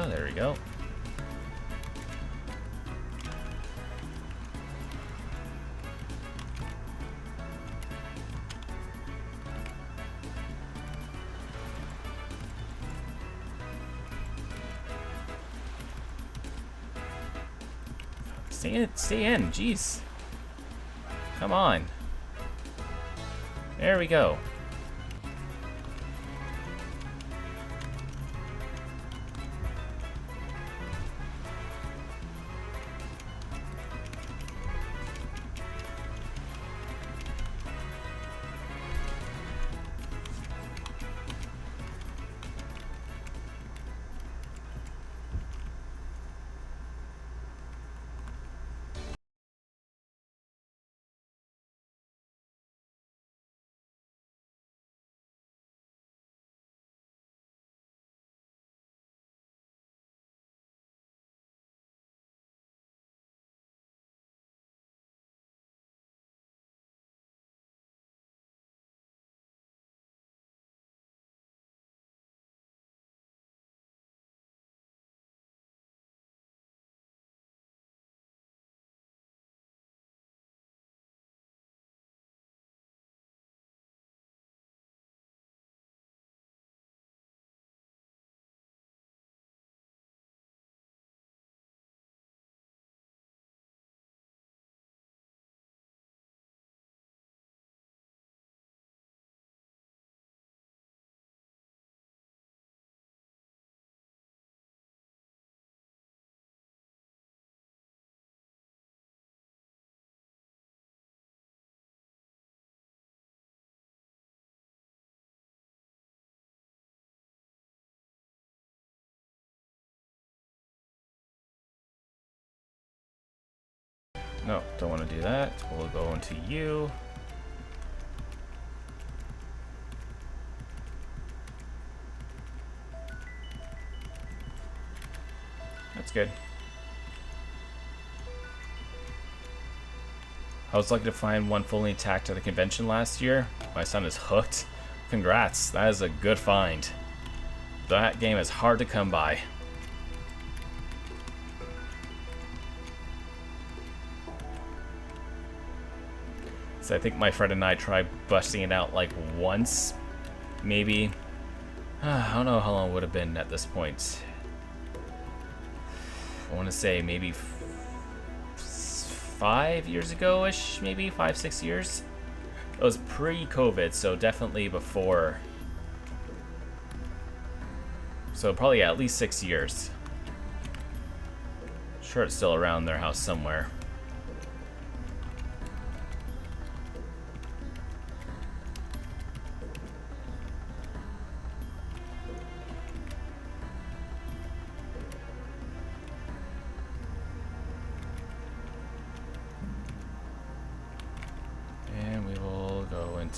There we go. Stay in. Jeez. Come on. There we go. No, don't want to do that. We'll go into you. That's good. I was lucky to find one fully intact at a convention last year. My son is hooked. Congrats, that is a good find. That game is hard to come by. So I think my friend and I tried busting it out like once, maybe. I don't know how long it would have been at this point. I want to say maybe 5 years ago-ish, maybe 5-6 years. It was pre-COVID, so definitely before. So probably at least 6 years. Sure, it's still around their house somewhere.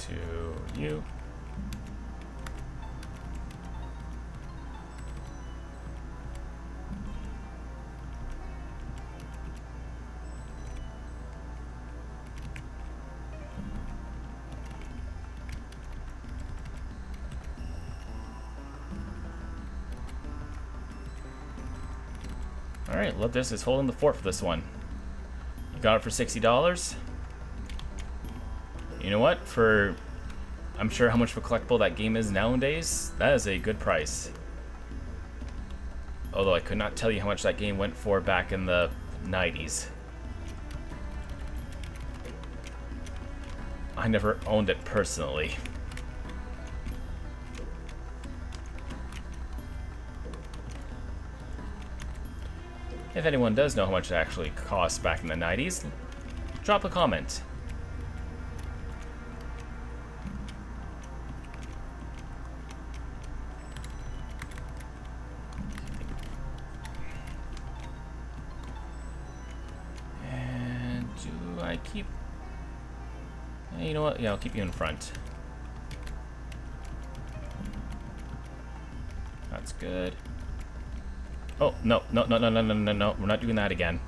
To you. Alright, love this. Is holding the fort for this one. You got it for $60. You know what? For, I'm sure how much of a collectible that game is nowadays, that is a good price. Although I could not tell you how much that game went for back in the 90s. I never owned it personally. If anyone does know how much it actually cost back in the 90s, drop a comment. I keep... You know what? Yeah, I'll keep you in front. That's good. Oh, no. We're not doing that again.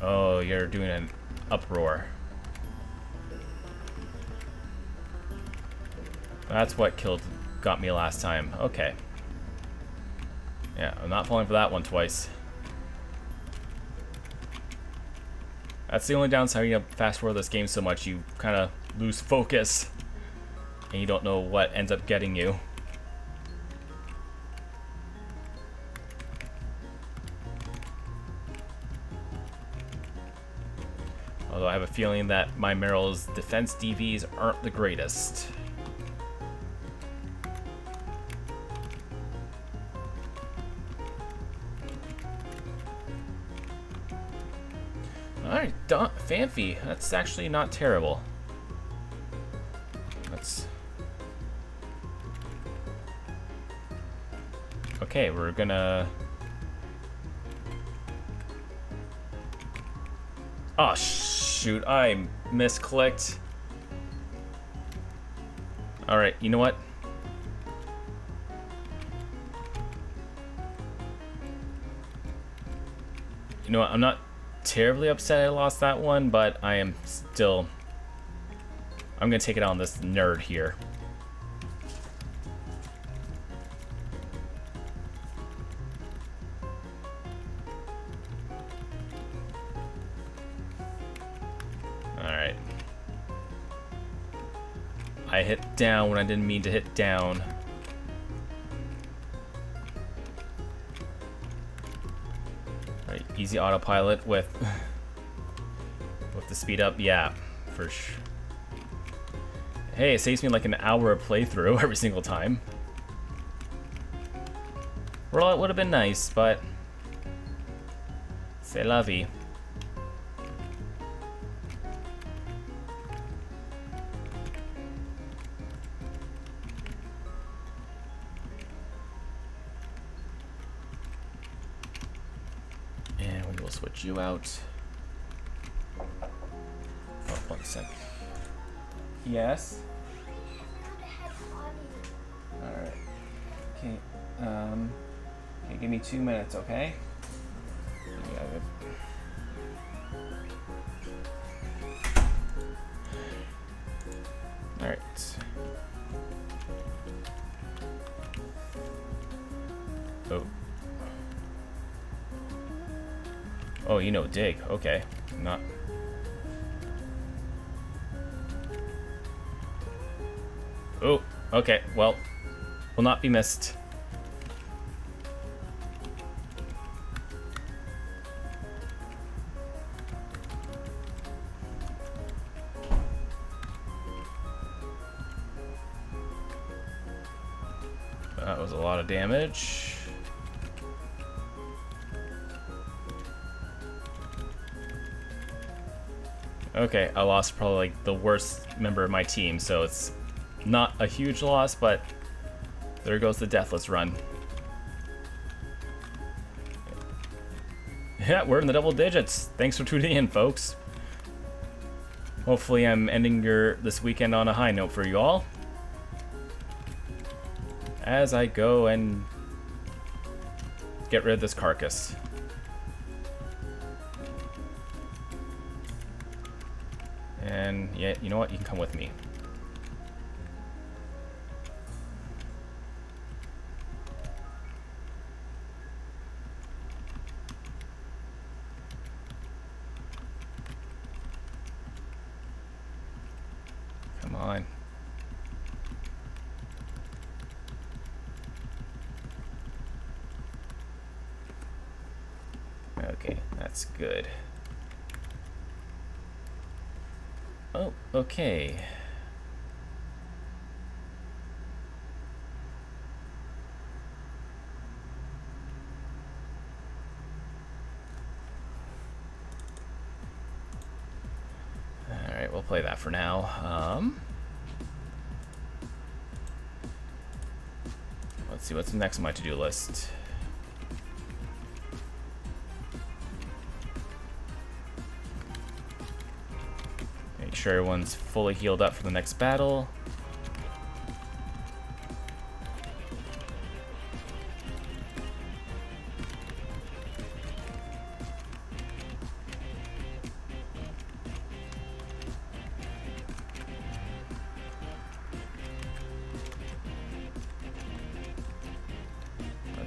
Oh, you're doing an uproar. That's what got me last time. Okay. Yeah, I'm not falling for that one twice. That's the only downside. You fast forward this game so much, you kind of lose focus. And you don't know what ends up getting you. Although I have a feeling that my Meryl's defense DVs aren't the greatest. Alright, Fanfi. That's actually not terrible. Let's... Okay, we're gonna... Oh, shoot. I misclicked. Alright, you know what? You know what? I'm not terribly upset I lost that one, but I am still... I'm gonna take it on this nerd here. Alright. I hit down when I didn't mean to hit down. Alright, easy autopilot with the speed up, yeah, for sure. Hey, it saves me like an hour of playthrough every single time. Well, it would have been nice, but c'est la vie. And we will switch you out. Oh, 1 sec. Yes. Alright. Okay. Okay, give me 2 minutes, okay? Yeah, good. Alright. Oh. Oh, you know dig. Okay. Not... Oh, okay, well, will not be missed. That was a lot of damage. Okay, I lost probably like the worst member of my team, so it's not a huge loss, but there goes the deathless run. Yeah, we're in the double digits. Thanks for tuning in, folks. Hopefully I'm ending this weekend on a high note for you all, as I go and get rid of this carcass. And yeah, you know what? You can come with me. Come on. Okay, that's good. Oh, okay. Alright, we'll play that for now. Let's see what's next on my to-do list. Make sure everyone's fully healed up for the next battle.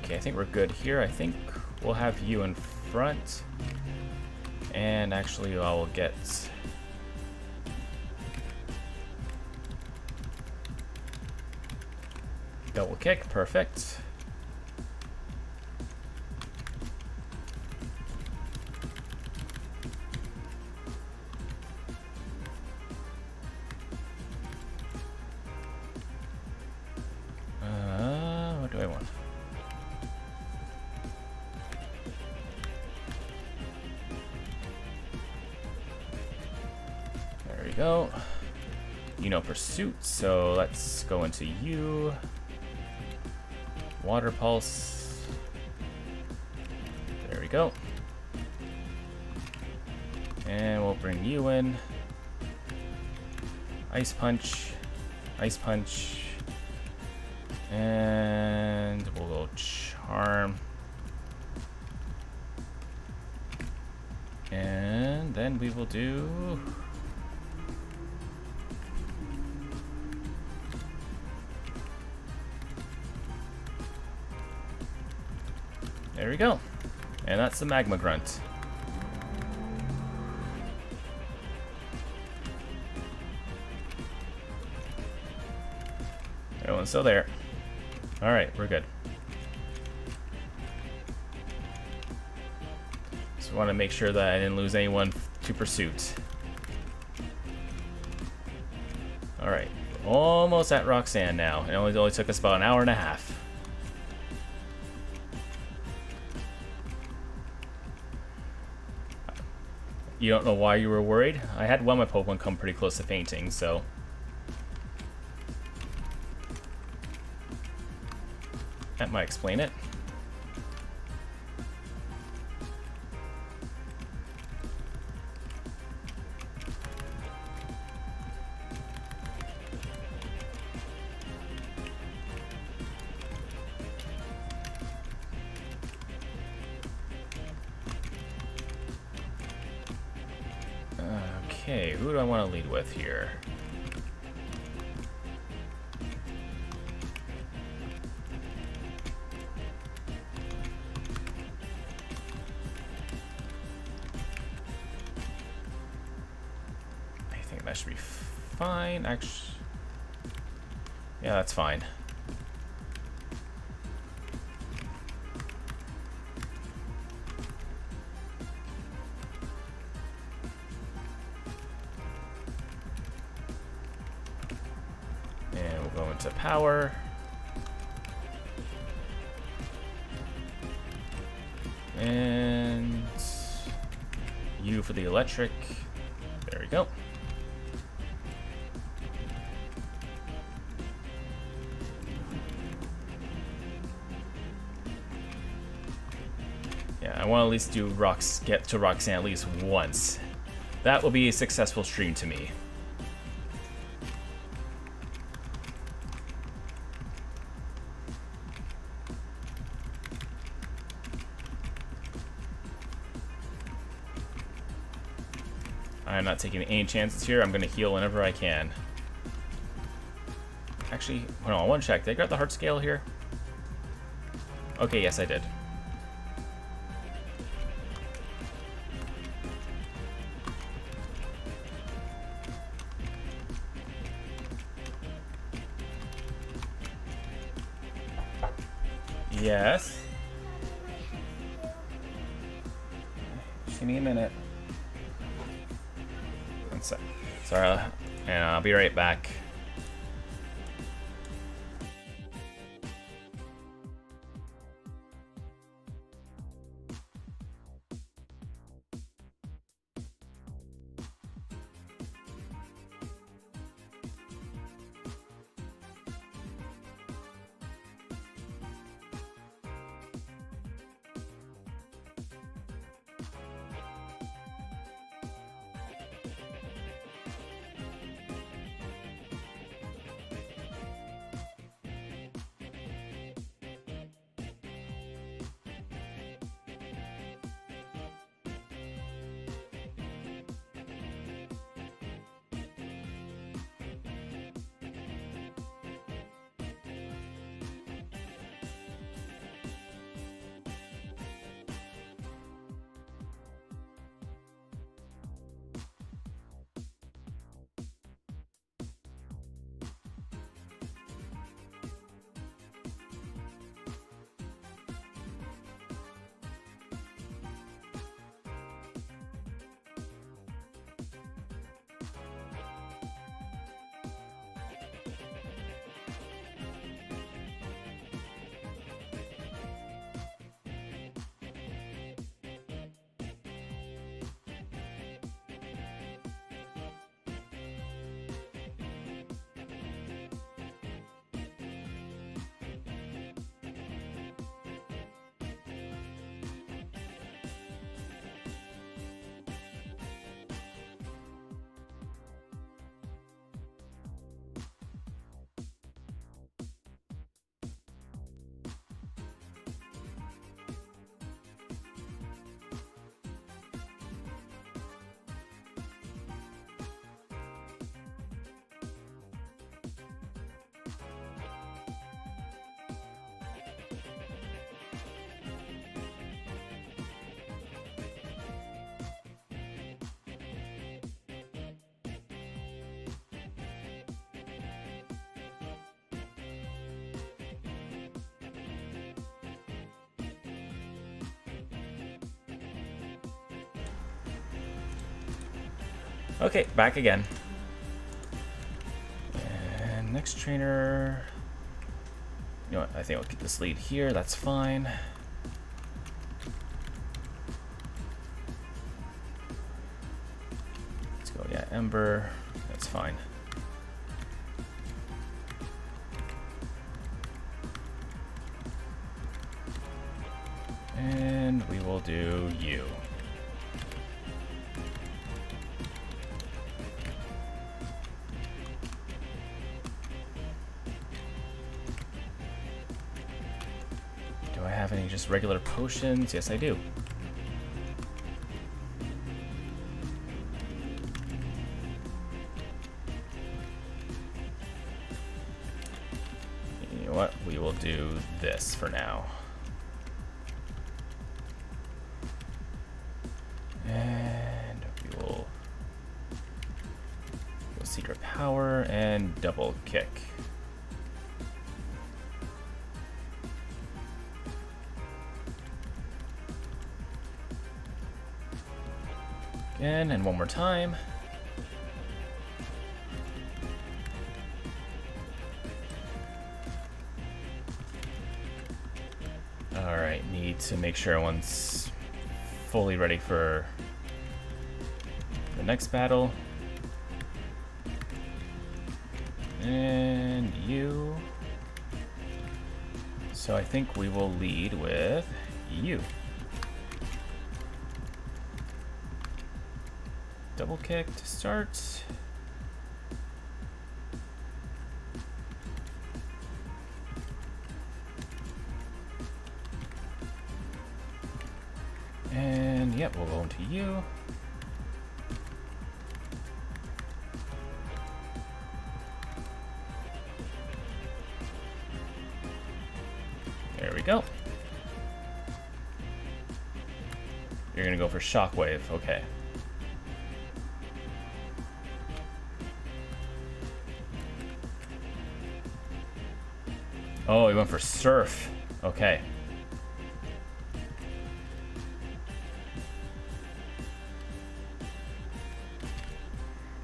Okay, I think we're good here. I think we'll have you in front. And actually, I will get... double kick, perfect. go. You know Pursuit, so let's go into you. Water Pulse. There we go. And we'll bring you in. Ice Punch. Ice Punch. And we'll go Charm. And then we will do... There we go. And that's the Magma Grunt. Everyone's still there. Alright, we're good. Just want to make sure that I didn't lose anyone to Pursuit. Alright, we're almost at Roxanne now. It only took us about an hour and a half. You don't know why you were worried? I had one of my Pokemon come pretty close to fainting, so... That might explain it. Okay, who do I want to lead with here? I think that should be fine. Actually, yeah, that's fine. Go into power. And you for the electric. There we go. Yeah, I want to at least get to Roxanne at least once. That will be a successful stream to me. I'm not taking any chances here. I'm going to heal whenever I can. Actually, hold on, I want to check. Did I grab the heart scale here? Okay, yes, I did. Yes. Just give me a minute. Sorry, and I'll be right back. Okay, back again. And next trainer... You know what, I think I'll keep this lead here, that's fine. Let's go, yeah, Ember, that's fine. And we will do you. Do I have any just regular potions? Yes, I do. You know what? We will do this for now. And we will go Secret Power and double kick. Again, and one more time. Alright, need to make sure everyone's fully ready for the next battle. And you. So I think we will lead with you. Double kick to start. And yep, we'll go into you. There we go. You're gonna go for Shockwave, okay. Oh, he went for Surf. Okay.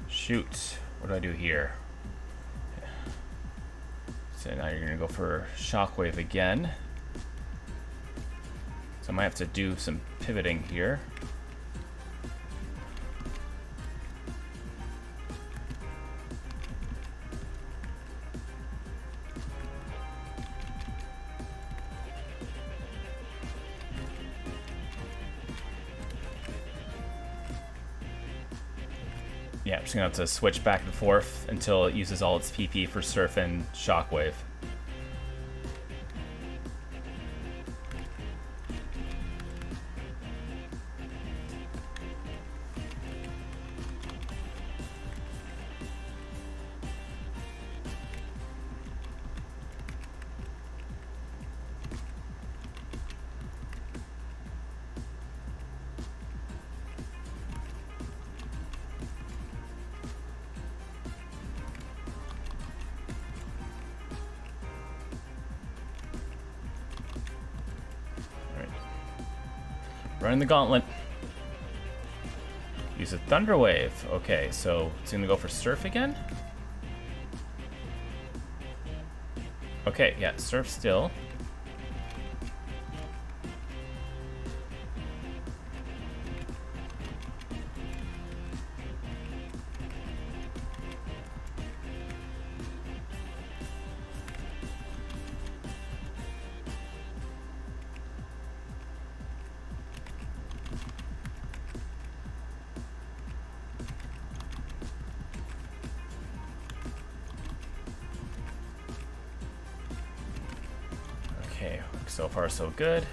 Shoot. What do I do here? So now you're gonna go for Shockwave again. So I might have to do some pivoting here. Yeah, I'm just gonna have to switch back and forth until it uses all its PP for Surf and Shockwave. Running the gauntlet. Use a Thunder Wave. Okay, so it's gonna go for Surf again? Okay, yeah, Surf still. Okay, so far so good.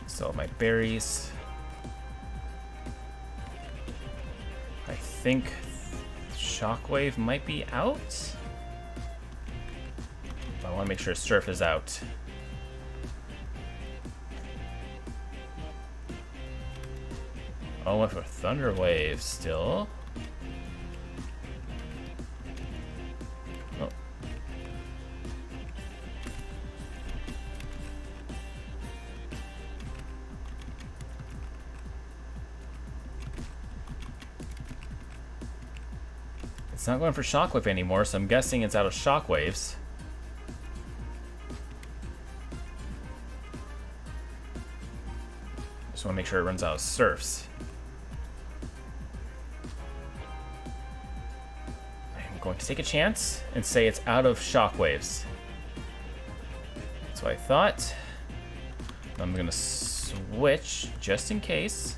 Still have my berries. I think Shockwave might be out. I want to make sure Surf is out. Oh, went for Thunder Wave still. Oh. It's not going for Shockwave anymore, so I'm guessing it's out of Shockwaves. Just want to make sure it runs out of Surfs. I'm going to take a chance and say it's out of Shockwaves. That's what I thought. I'm going to switch just in case.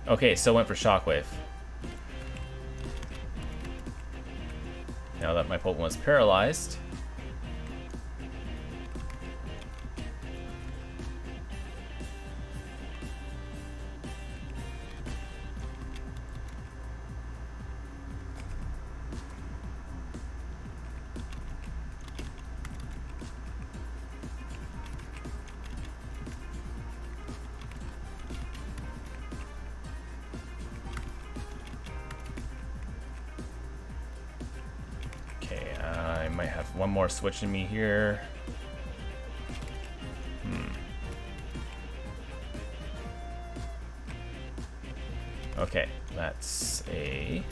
Okay, still went for Shockwave. Now that my Pokemon is paralyzed. I might have one more switch in me here. Okay, that's a...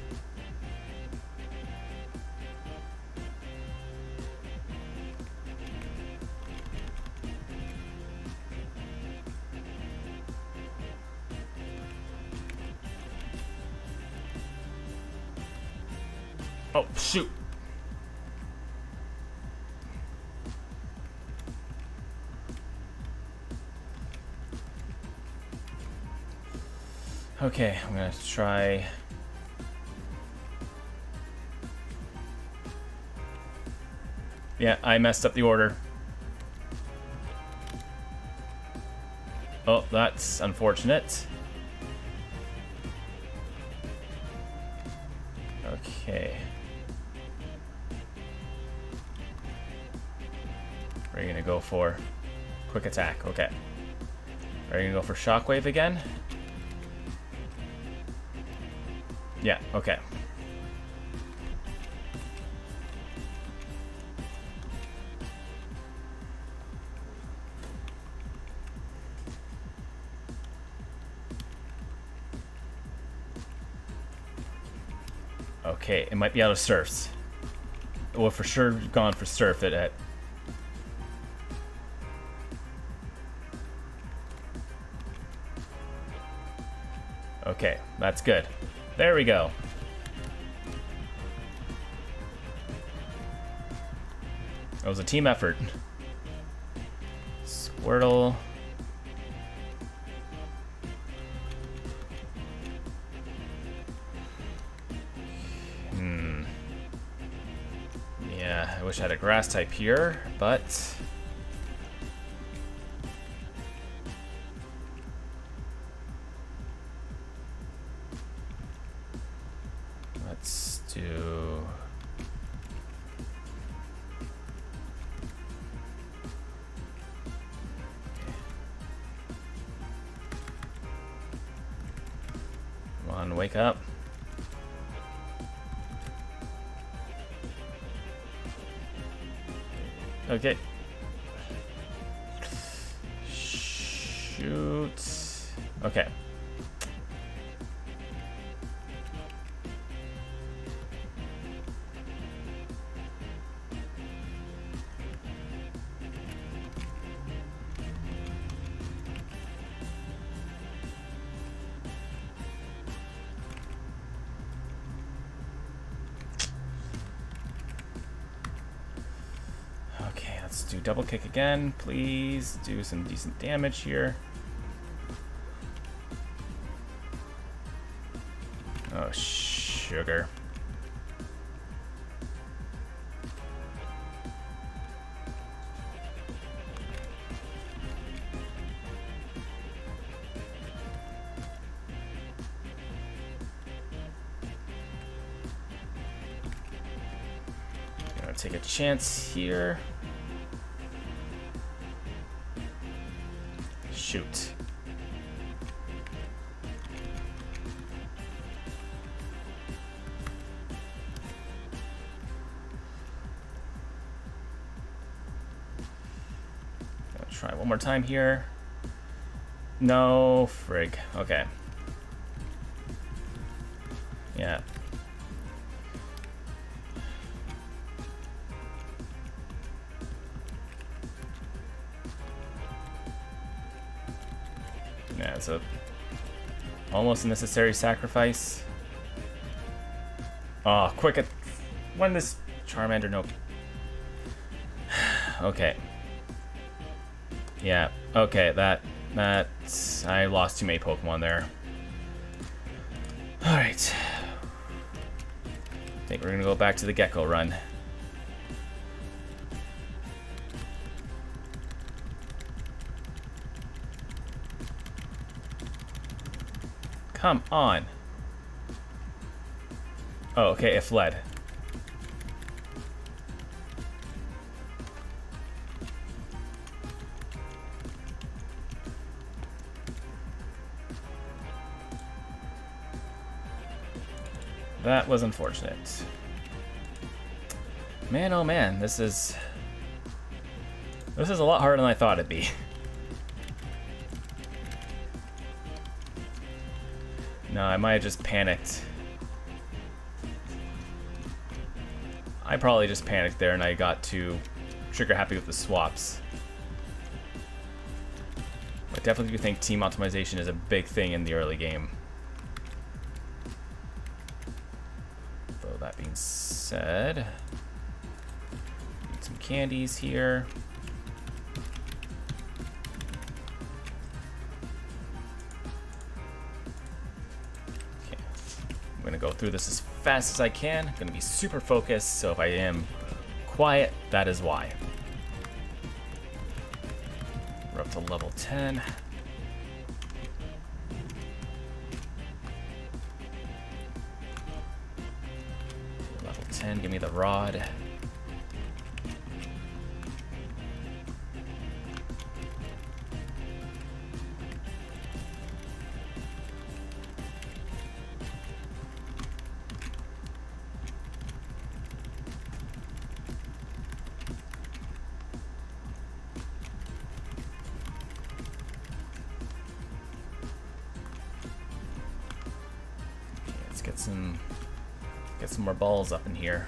Oh, shoot! Okay, I'm gonna try... Yeah, I messed up the order. Oh, that's unfortunate. Okay. What are you gonna go for? Quick attack, okay. Are you gonna go for Shockwave again? Yeah, okay. Okay, it might be out of Surfs. Well, for sure gone for Surf it at... Okay, that's good. There we go. It was a team effort. Squirtle. Yeah, I wish I had a grass type here, but... Let's do... Come on, wake up. Okay. Shoot. Okay. Let's do double kick again, please. Do some decent damage here. Oh, sugar. Gonna take a chance here. Shoot. Gonna try one more time here. No, frig. Okay. Yeah. Yeah, it's a almost a necessary sacrifice. Oh, quick! When this Charmander, nope. Okay. Yeah. Okay. That I lost too many Pokemon there. All right. I think we're gonna go back to the Gecko run. Come on. Oh, okay, it fled. That was unfortunate. Man, oh man, this is a lot harder than I thought it'd be. No, I might have just panicked. I probably just panicked there and I got too trigger happy with the swaps. I definitely do think team optimization is a big thing in the early game. Though that being said, need some candies here. I'm gonna go through this as fast as I can. I'm gonna be super focused, so if I am quiet, that is why. We're up to level 10. Level 10, give me the rod. Get some more balls up in here.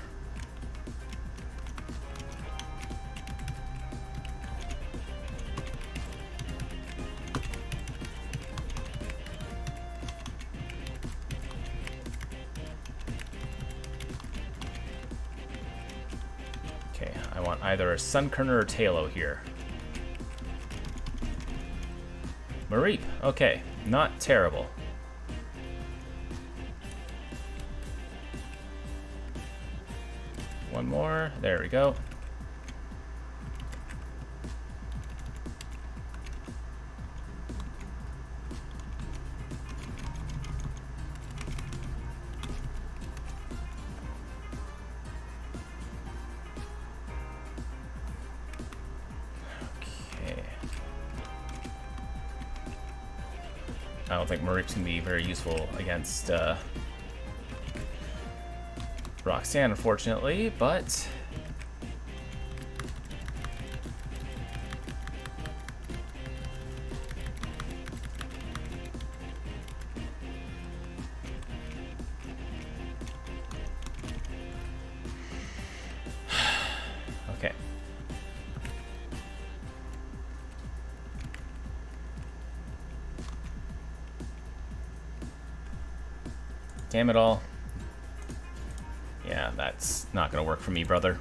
Okay, I want either a Sunkern or a Tailo here. Mareep, okay, not terrible. One more. There we go. Okay. I don't think Mareep's gonna be very useful against Roxanne, unfortunately, but okay. Damn it all. Yeah, that's not gonna work for me, brother.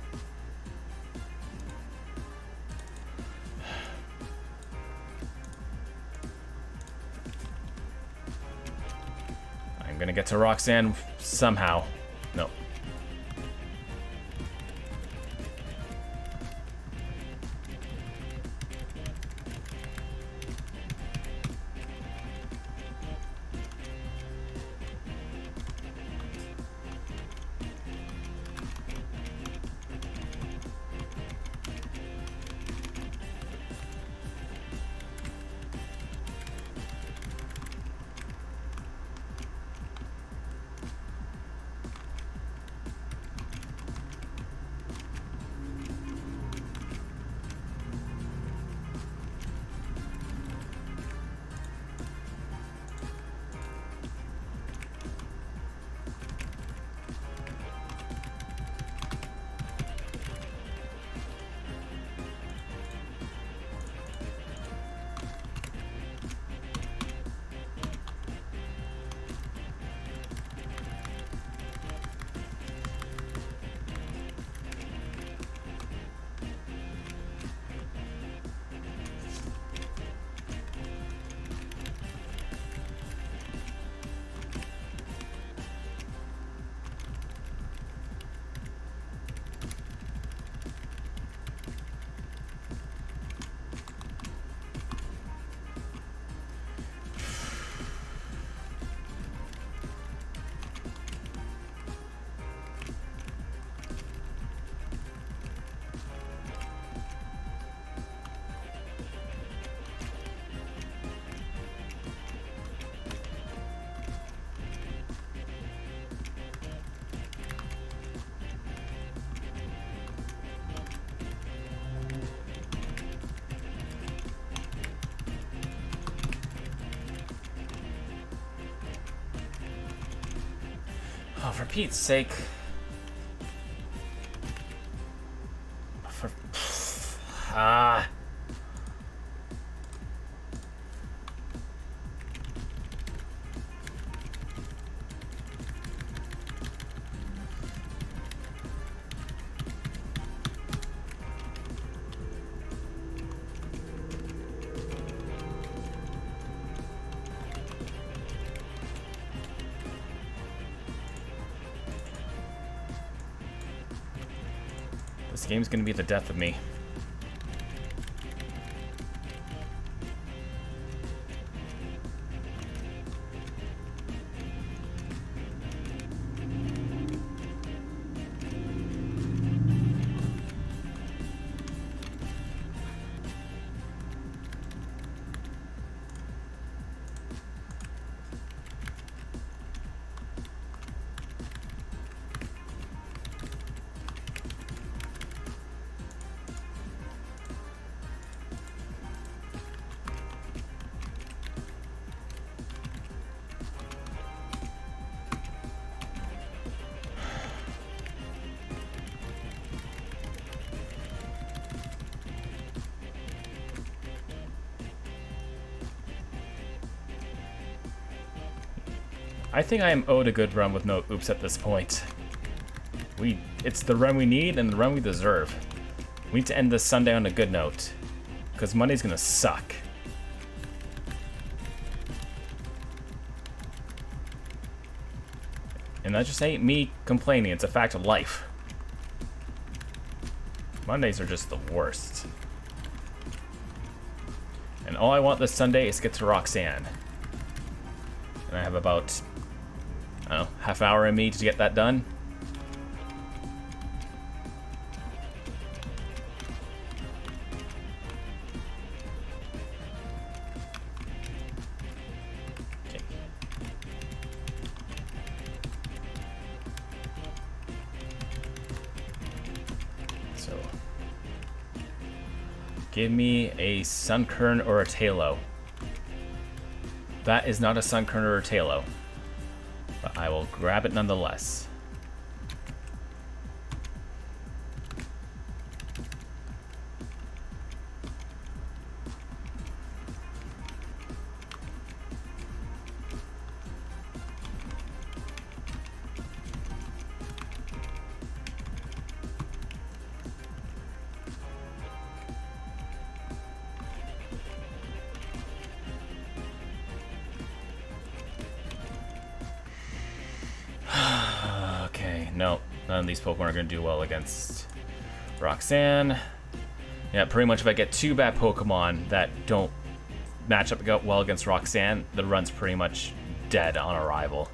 I'm gonna get to Roxanne somehow. No. Oh, for Pete's sake. For... Ah. This game's gonna be the death of me. I think I am owed a good run with no oops at this point. It's the run we need and the run we deserve. We need to end this Sunday on a good note, because Monday's gonna suck. And that just ain't me complaining, it's a fact of life. Mondays are just the worst. And all I want this Sunday is to get to Roxanne. And I have about, I don't know, half hour in me to get that done. Okay. So, give me a Sunkern or a Talo. That is not a Sunkern or a Talo, but I will grab it nonetheless. No, none of these Pokemon are going to do well against Roxanne. Yeah, pretty much if I get two bad Pokemon that don't match up well against Roxanne, the run's pretty much dead on arrival,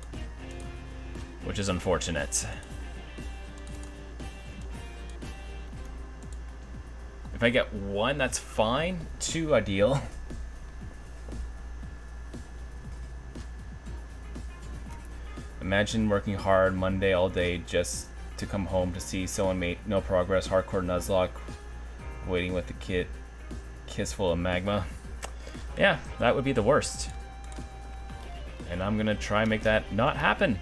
which is unfortunate. If I get one, that's fine. Two, ideal. Imagine working hard Monday all day just to come home to see someone made no progress, hardcore Nuzlocke, waiting with the kiss full of magma. Yeah, that would be the worst. And I'm gonna try and make that not happen.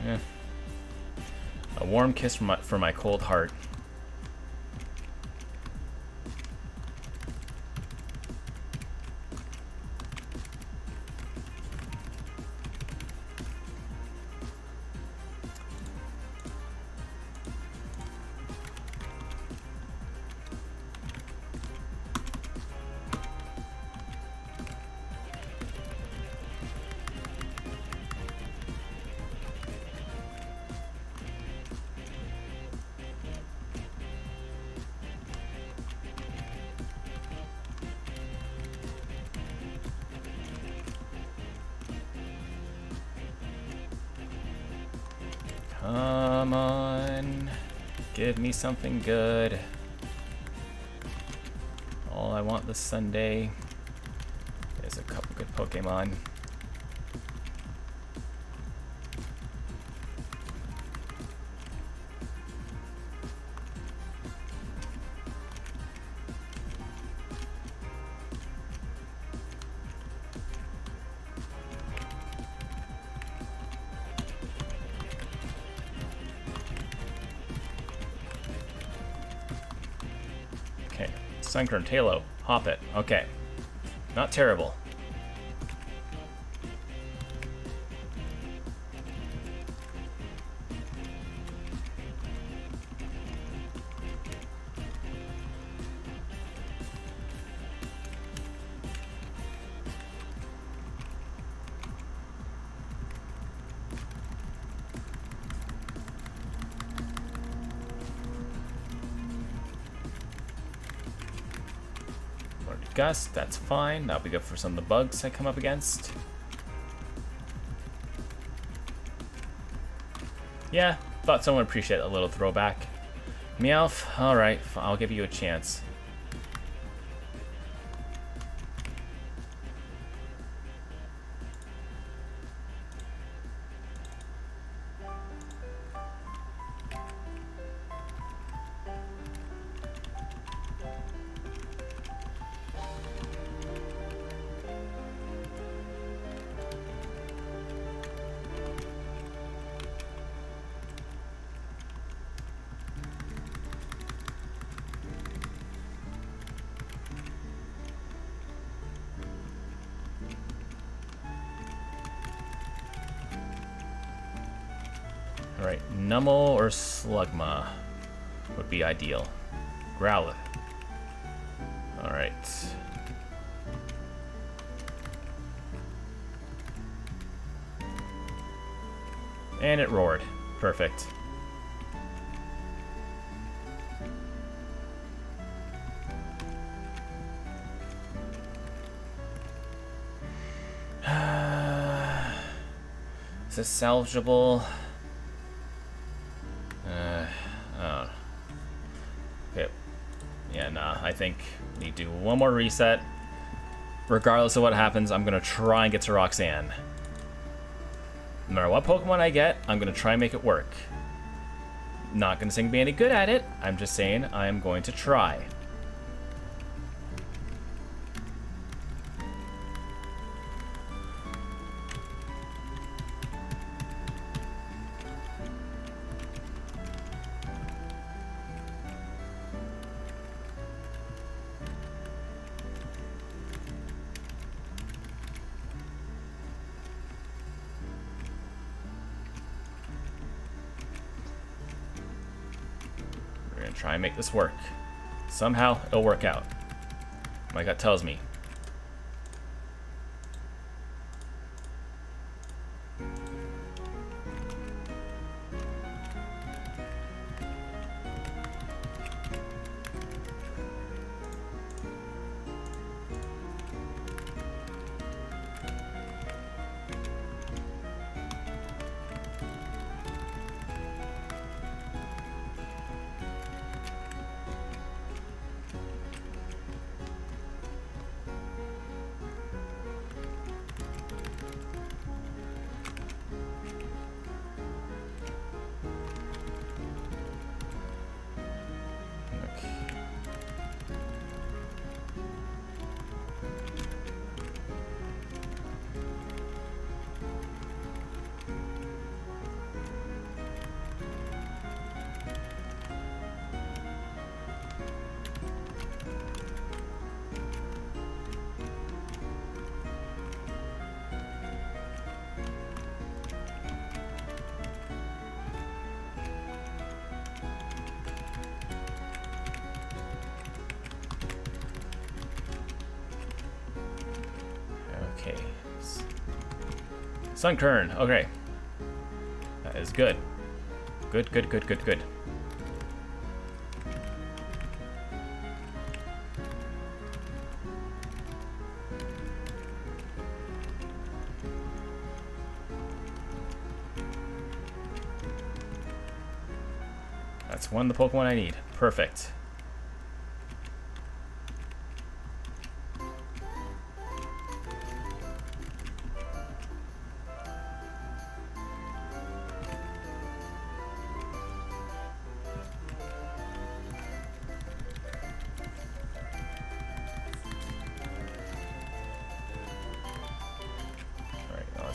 Yeah. A warm kiss for my cold heart. Come on, give me something good. All I want this Sunday There's a couple good Pokemon. Okay, Sunkern, Halo, hop it. Okay, not terrible. Gust, that's fine. That'll be good for some of the bugs I come up against. Yeah, thought someone would appreciate a little throwback. Meowth, alright, I'll give you a chance. Alright, Numel or Slugma would be ideal. Growlithe. Alright. And it roared. Perfect. Is this salvageable? Oh. Okay. Yeah, nah, I think we need to do one more reset. Regardless of what happens, I'm gonna try and get to Roxanne. No matter what Pokemon I get, I'm gonna try and make it work. Not gonna say I'm gonna be any good at it, I'm just saying I'm going to try. Try and make this work. Somehow it'll work out. My gut tells me. Okay. Sunkern, okay. That is good. Good, good, good, good, good. That's one of the Pokemon I need. Perfect.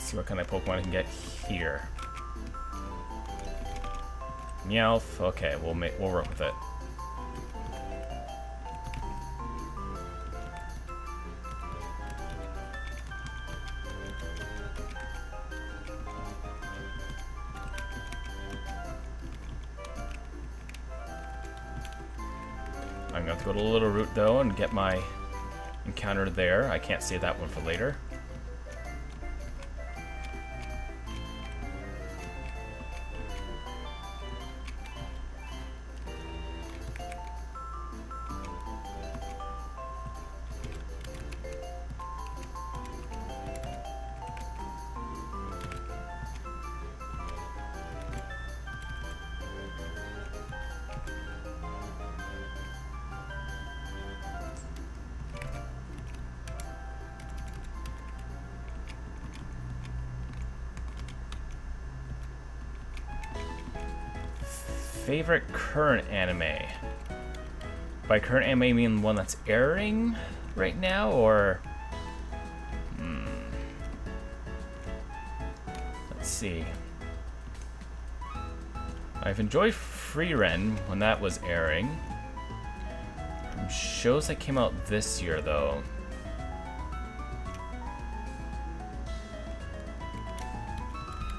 see what kind of Pokemon I can get here. Meowth. Okay, we'll work with it. I'm going to go to Little Root though and get my encounter there. I can't save that one for later. Favorite current anime? By current anime, I mean one that's airing right now, or... Let's see. I've enjoyed Frieren when that was airing. From shows that came out this year, though.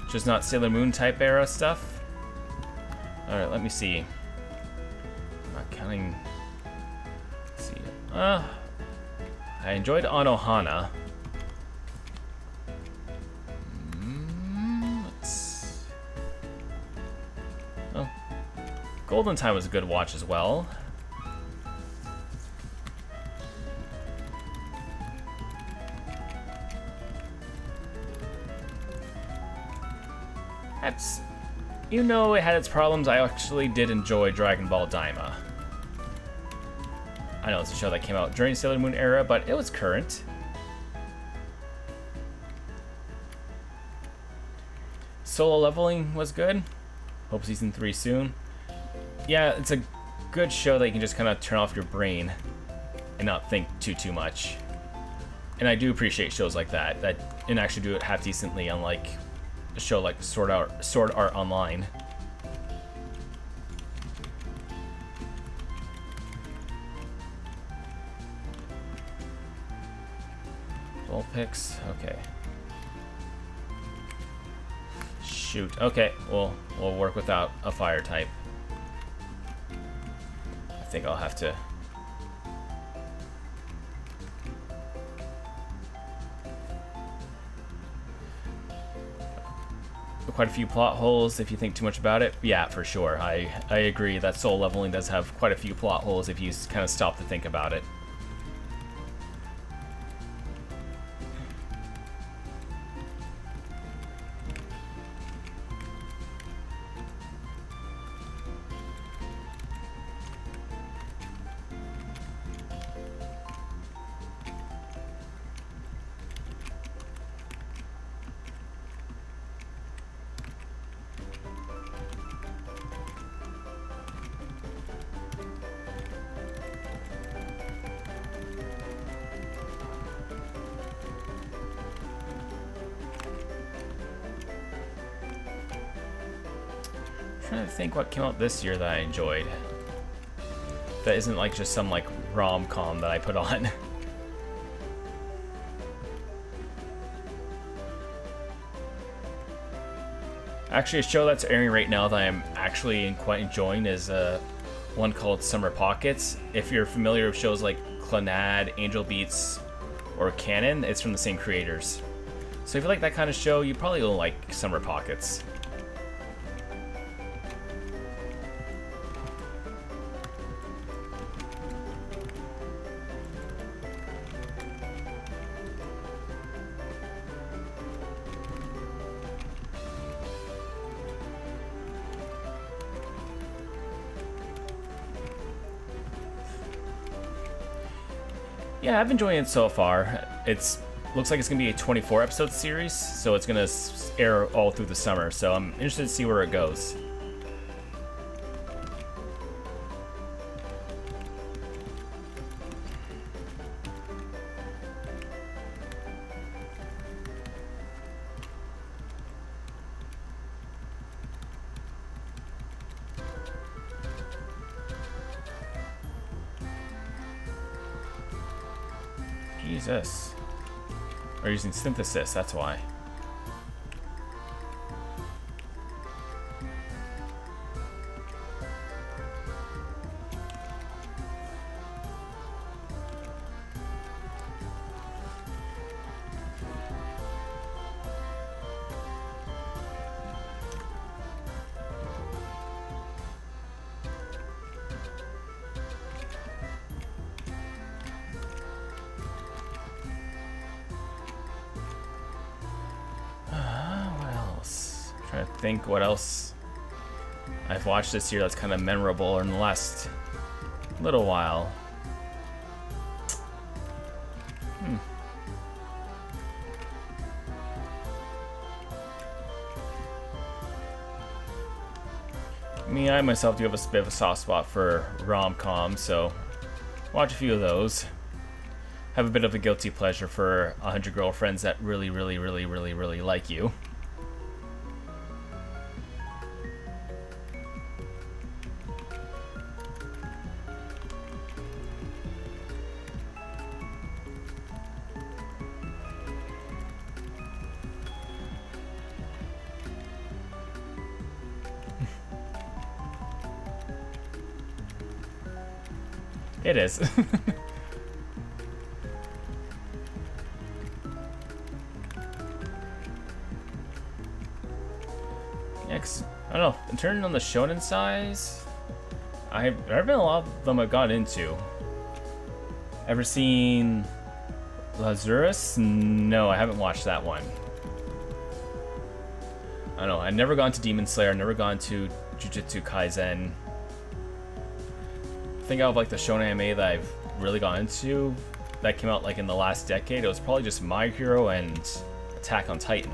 Just not Sailor Moon type era stuff? Alright, let me see. I'm not counting. Let's see. I enjoyed Anohana. Let's... Oh. Golden Time was a good watch as well. That's... You know, it had its problems. I actually did enjoy Dragon Ball Daima. I know it's a show that came out during Sailor Moon era, but it was current. Solo Leveling was good. Hope season 3 soon. Yeah, it's a good show that you can just kind of turn off your brain and not think too much. And I do appreciate shows like that and actually do it half decently, unlike a show like Sword Art Online. Vulpix, okay. Shoot, okay, we'll work without a fire type. I think I'll have to... Quite a few plot holes if you think too much about it. Yeah, for sure. I agree that Soul Leveling does have quite a few plot holes if you kind of stop to think about it. I'm trying to think what came out this year that I enjoyed. That isn't like just some like rom-com that I put on. Actually, a show that's airing right now that I'm actually quite enjoying is one called Summer Pockets. If you're familiar with shows like Clannad, Angel Beats, or Canon, it's from the same creators. So if you like that kind of show, you probably will like Summer Pockets. Yeah, I've been enjoying it so far. Looks like it's gonna be a 24 episode series, so it's gonna air all through the summer. So I'm interested to see where it goes. Jesus. Or using synthesis, that's why. Trying to think what else I've watched this year that's kind of memorable or in the last little while. I myself do have a bit of a soft spot for rom-coms, so watch a few of those. Have a bit of a guilty pleasure for 100 girlfriends that really like you. It is. Next, I don't know. In turning on the shonen size, there have been a lot of them I've gone into. Ever seen Lazarus? No, I haven't watched that one. I don't know. I've never gone to Demon Slayer. Never gone to Jujutsu Kaisen. I think out of like the shonen anime that I've really gone into that came out like in the last decade, it was probably just My Hero and Attack on Titan.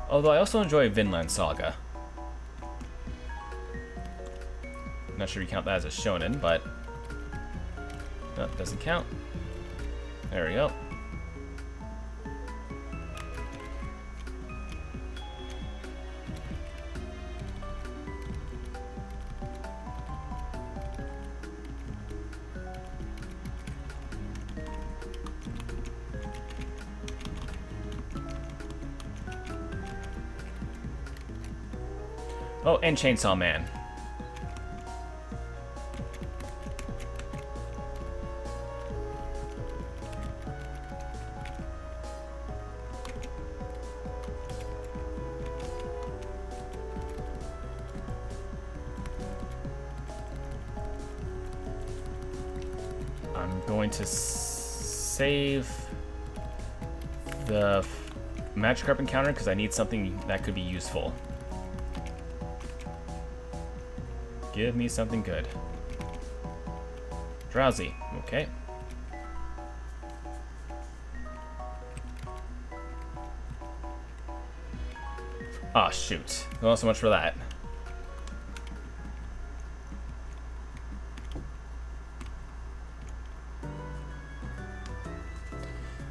Although I also enjoy Vinland Saga. Not sure you count that as a shonen, but no, it doesn't count. There we go. Oh, and Chainsaw Man. I'm going to save the Magikarp encounter because I need something that could be useful. Give me something good. Drowsy, okay. Ah, shoot. Well, so much for that.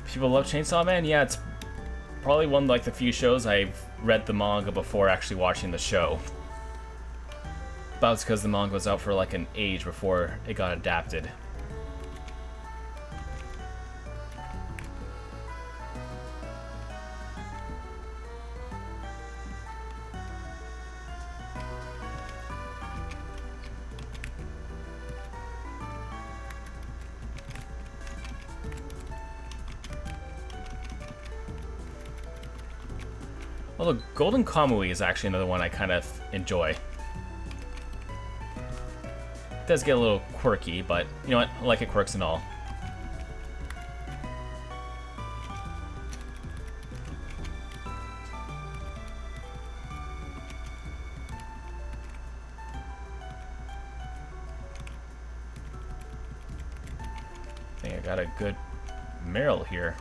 People love Chainsaw Man? Yeah, it's probably one of like the few shows I've read the manga before actually watching the show. But it's because the manga was out for like an age before it got adapted. Although Golden Kamui is actually another one I kind of enjoy. Does get a little quirky, but you know what? I like it quirks and all. I think I got a good Meryl here.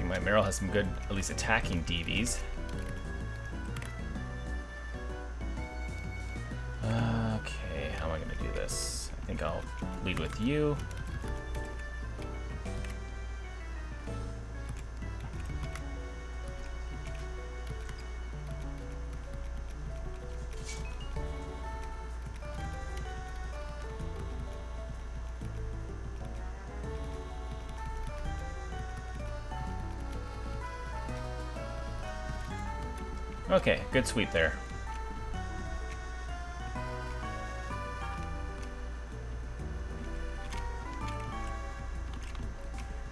My Meryl has some good, at least attacking DVs. think I'll lead with you. Okay, good sweep there.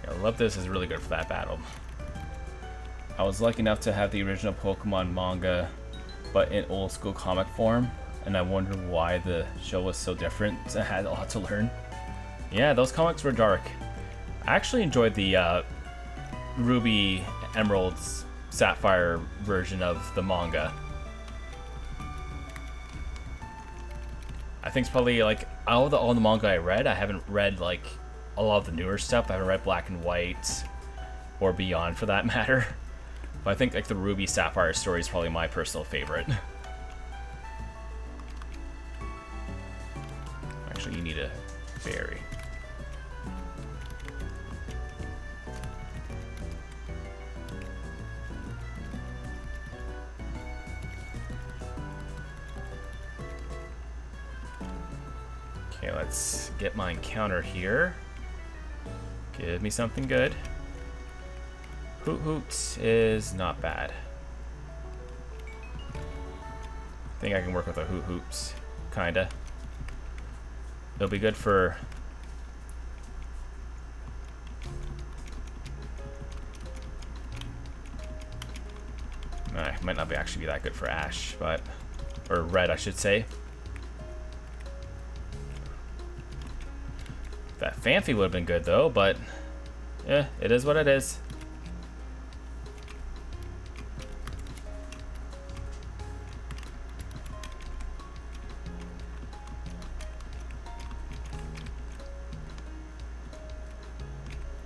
Yeah, I love this is really good for that battle. I was lucky enough to have the original Pokemon manga, but in old school comic form, and I wondered why the show was so different. I had a lot to learn. Yeah, those comics were dark. I actually enjoyed the Ruby, Emeralds, Sapphire version of the manga. I think it's probably like all the manga I read. I haven't read like a lot of the newer stuff. I haven't read Black and White or Beyond for that matter. But I think like the Ruby Sapphire story is probably my personal favorite. Actually, you need a berry. Okay, let's get my encounter here. Give me something good. Hoot Hoot is not bad. I think I can work with a Hoot Hoots, kinda. It'll be good for... might not actually be that good for Ash, but... or Red, I should say. That Phanpy would have been good though, but yeah, it is what it is.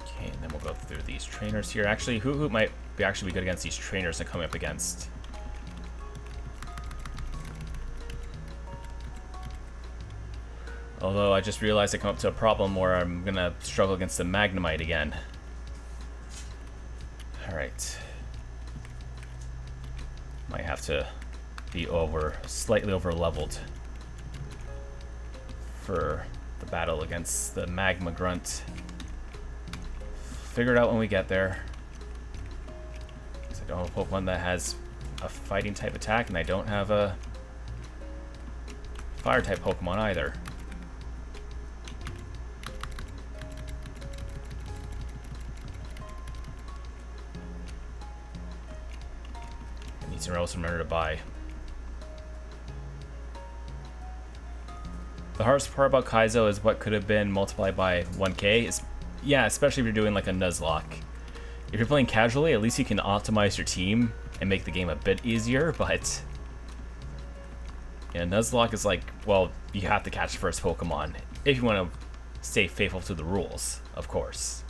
Okay, and then we'll go through these trainers here. Actually, Hoot Hoot might actually be good against these trainers I'm coming up against. Although I just realized I come up to a problem where I'm gonna struggle against the Magnemite again. Alright. Might have to be slightly over leveled for the battle against the Magma Grunt. Figure it out when we get there. Because I don't have a Pokemon that has a fighting type attack, and I don't have a fire type Pokemon either. Or else remember to buy. The hardest part about Kaizo is what could have been multiplied by 1k. Yeah, especially if you're doing like a Nuzlocke. If you're playing casually, at least you can optimize your team and make the game a bit easier, but yeah, Nuzlocke is like, well, you have to catch the first Pokemon if you want to stay faithful to the rules, of course.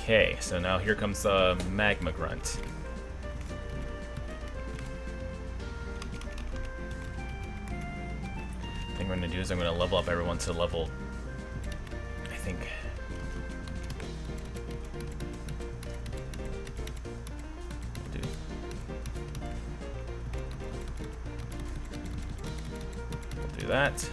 Okay, so now here comes the Magma Grunt. I think what I'm going to do is I'm going to level up everyone to level... I think... We'll do that.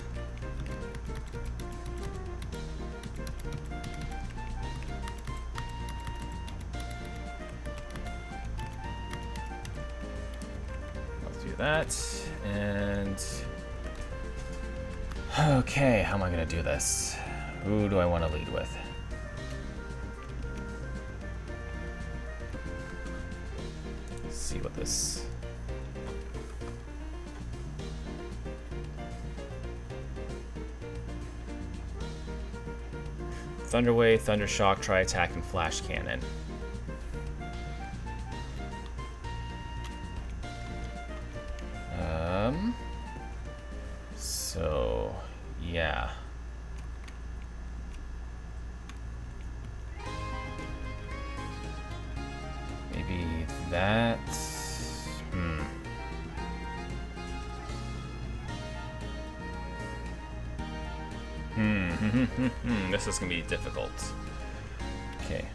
That, and okay, how am I gonna do this? Who do I want to lead with? Let's see what this... Thunder Wave, Thunder Shock, Tri Attack, and Flash Cannon. That's... This is gonna be difficult. Okay.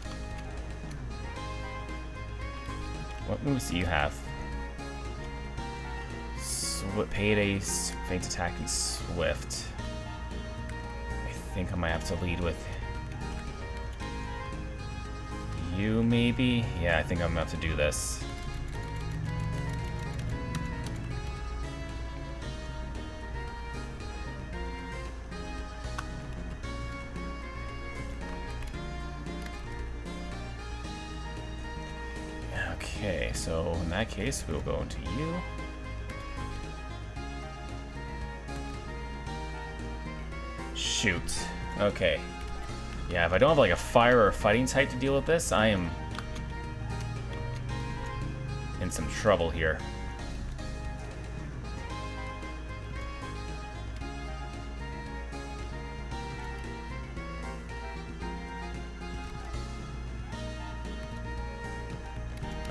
What moves do you have? Payday, Feint Attack, and Swift. I think I might have to lead with you, maybe? Yeah, I think I'm about to do this. Okay, so in that case, we'll go into you. Shoot. Okay. Yeah, if I don't have like a fire or a fighting type to deal with this, I am in some trouble here.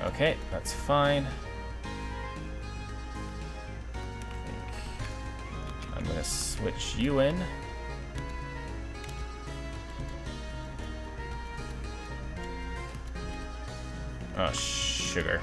Okay, that's fine. I'm gonna switch you in. Oh, sugar.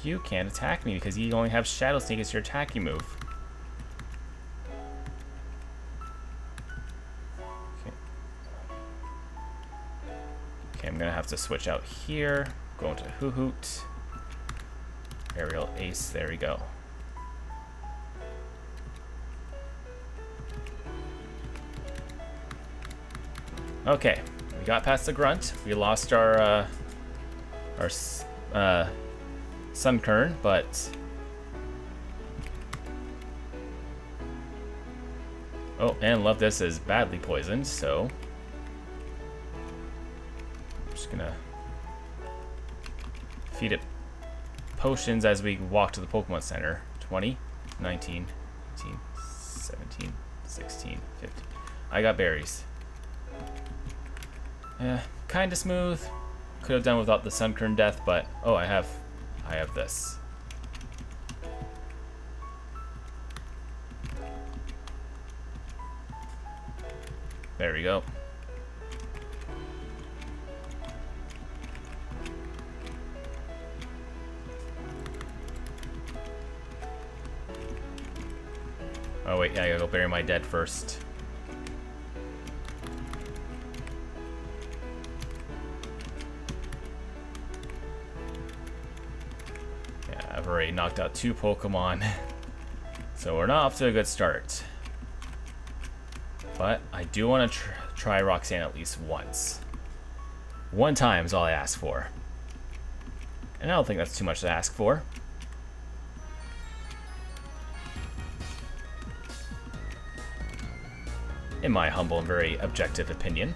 You can't attack me because you only have Shadow Sneak as your attacking move. Okay, I'm gonna have to switch out here. Go into Hoot. Aerial Ace, there we go. Okay, we got past the grunt. We lost our Sunkern, but oh, and Love This is badly poisoned, so I'm just gonna feed it potions as we walk to the Pokemon Center. 20, 19, 18, 17, 16, 15. I got berries. Kinda smooth. Could have done without the Sunkern death, but oh, I have this. There we go. Oh wait, yeah, I gotta go bury my dead first. I've already knocked out 2 Pokemon, so we're not off to a good start. But I do want to try Roxanne at least once. One time is all I ask for. And I don't think that's too much to ask for. In my humble and very objective opinion.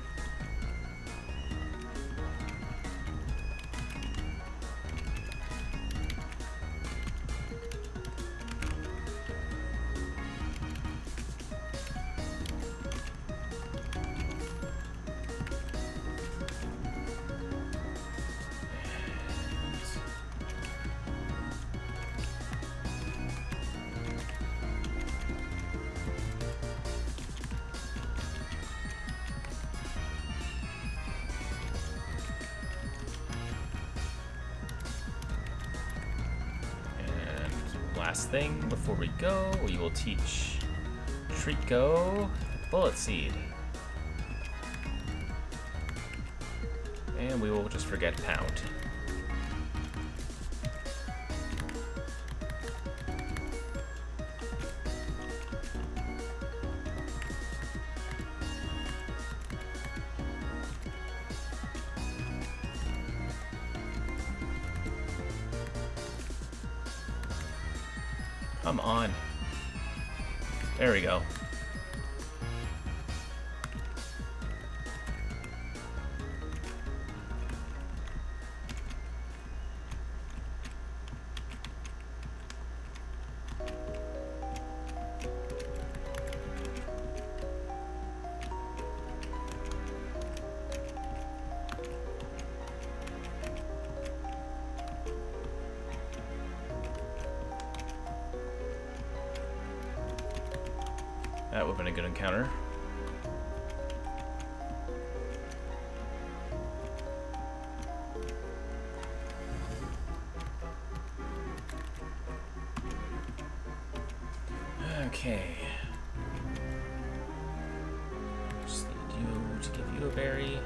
Last thing before we go, we will teach Trico Bullet Seed. And we will just forget Pound. Come on. There we go. That would have been a good encounter. Okay. Just need you to give you a berry.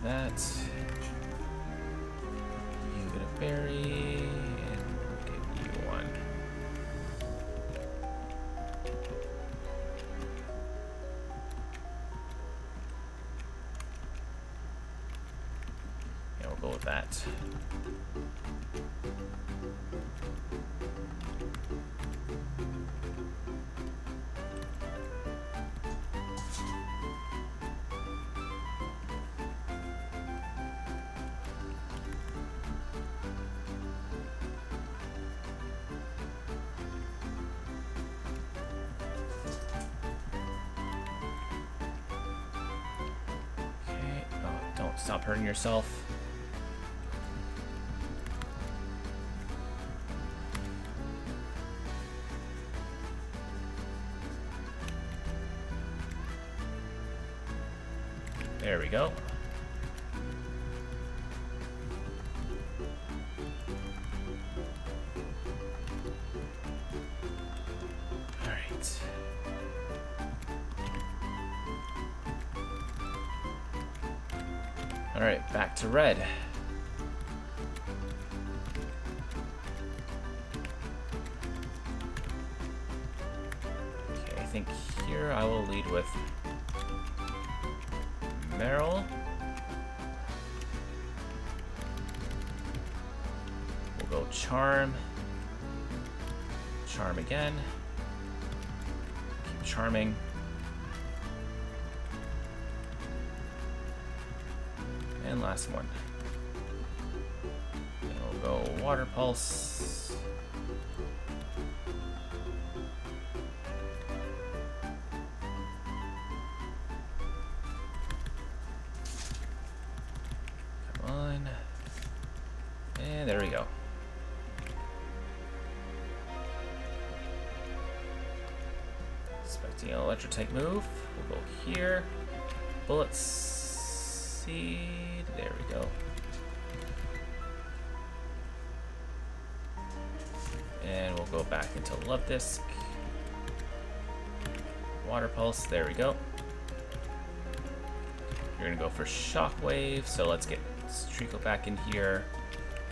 That. You get a berry, and we'll give you one. Yeah, we'll go with that. Stop hurting yourself. There we go. All right. All right, back to red. Okay, I think here I will lead with Meryl. We'll go Charm. Charm again. Keep charming. And last one. And we'll go Water Pulse. Come on. And there we go. Expecting an electric type move. We'll go here. Bullets. Seed. There we go. And we'll go back into Love Disc. Water Pulse. There we go. You're gonna go for Shockwave. So let's get Treacle back in here.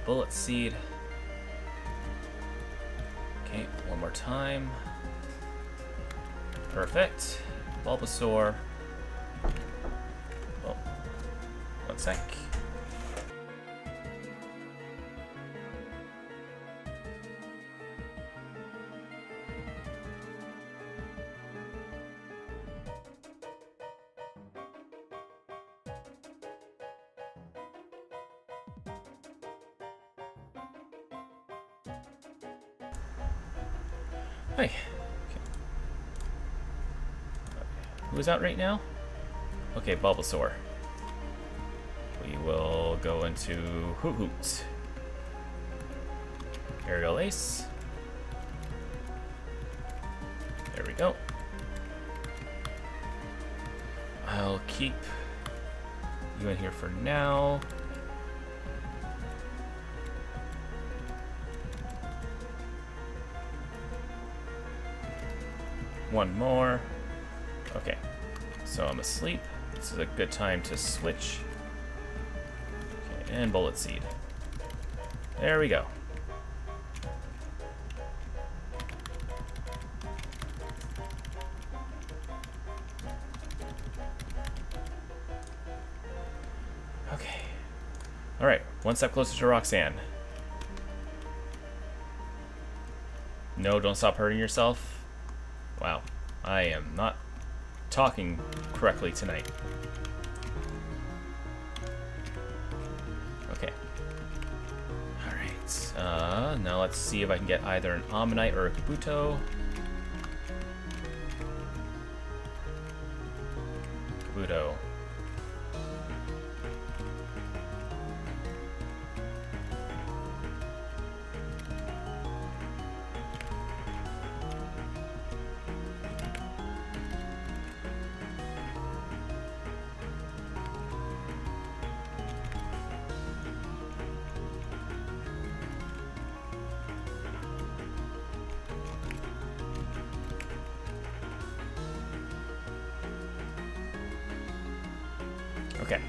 Bullet Seed. Okay, one more time. Perfect. Bulbasaur. Oh, one sec. Hey. Okay. Who's out right now? Okay, Bulbasaur. We will go into Hoot Hoot. Aerial Ace. There we go. I'll keep you in here for now. One more. Okay, so I'm asleep. This is a good time to switch. Okay, and Bullet Seed. There we go. Okay. All right, one step closer to Roxanne. No, don't stop hurting yourself. Wow, I am not talking correctly tonight. Okay. Alright, now let's see if I can get either an Ammonite or a Kabuto. Kabuto. Okay.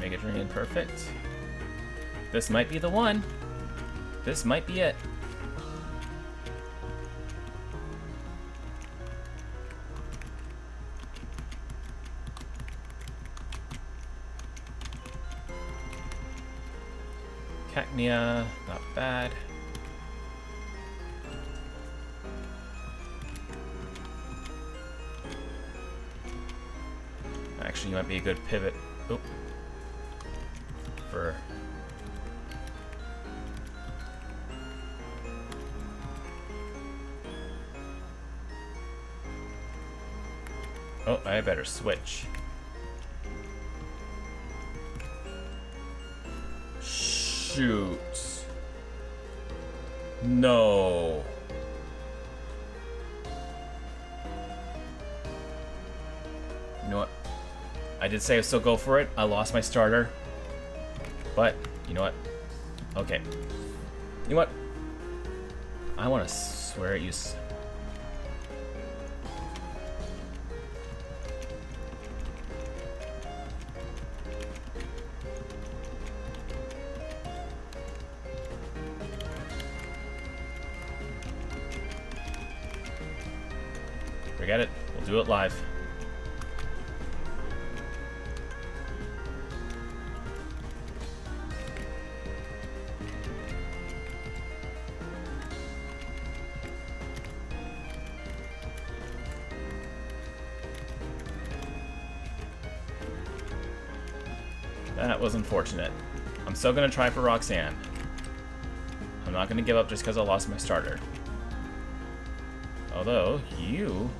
Mega Drain, perfect. This might be the one. This might be it. Cacnea, not bad. Actually, you might be a good pivot. Oh. For oh, I better switch. Shoot. No. You know what? I did say I'd still go for it. I lost my starter. But, you know what? Okay. You know what? I want to swear at you. Forget it. We'll do it live. That was unfortunate. I'm still going to try for Roxanne. I'm not going to give up just because I lost my starter. Although, you...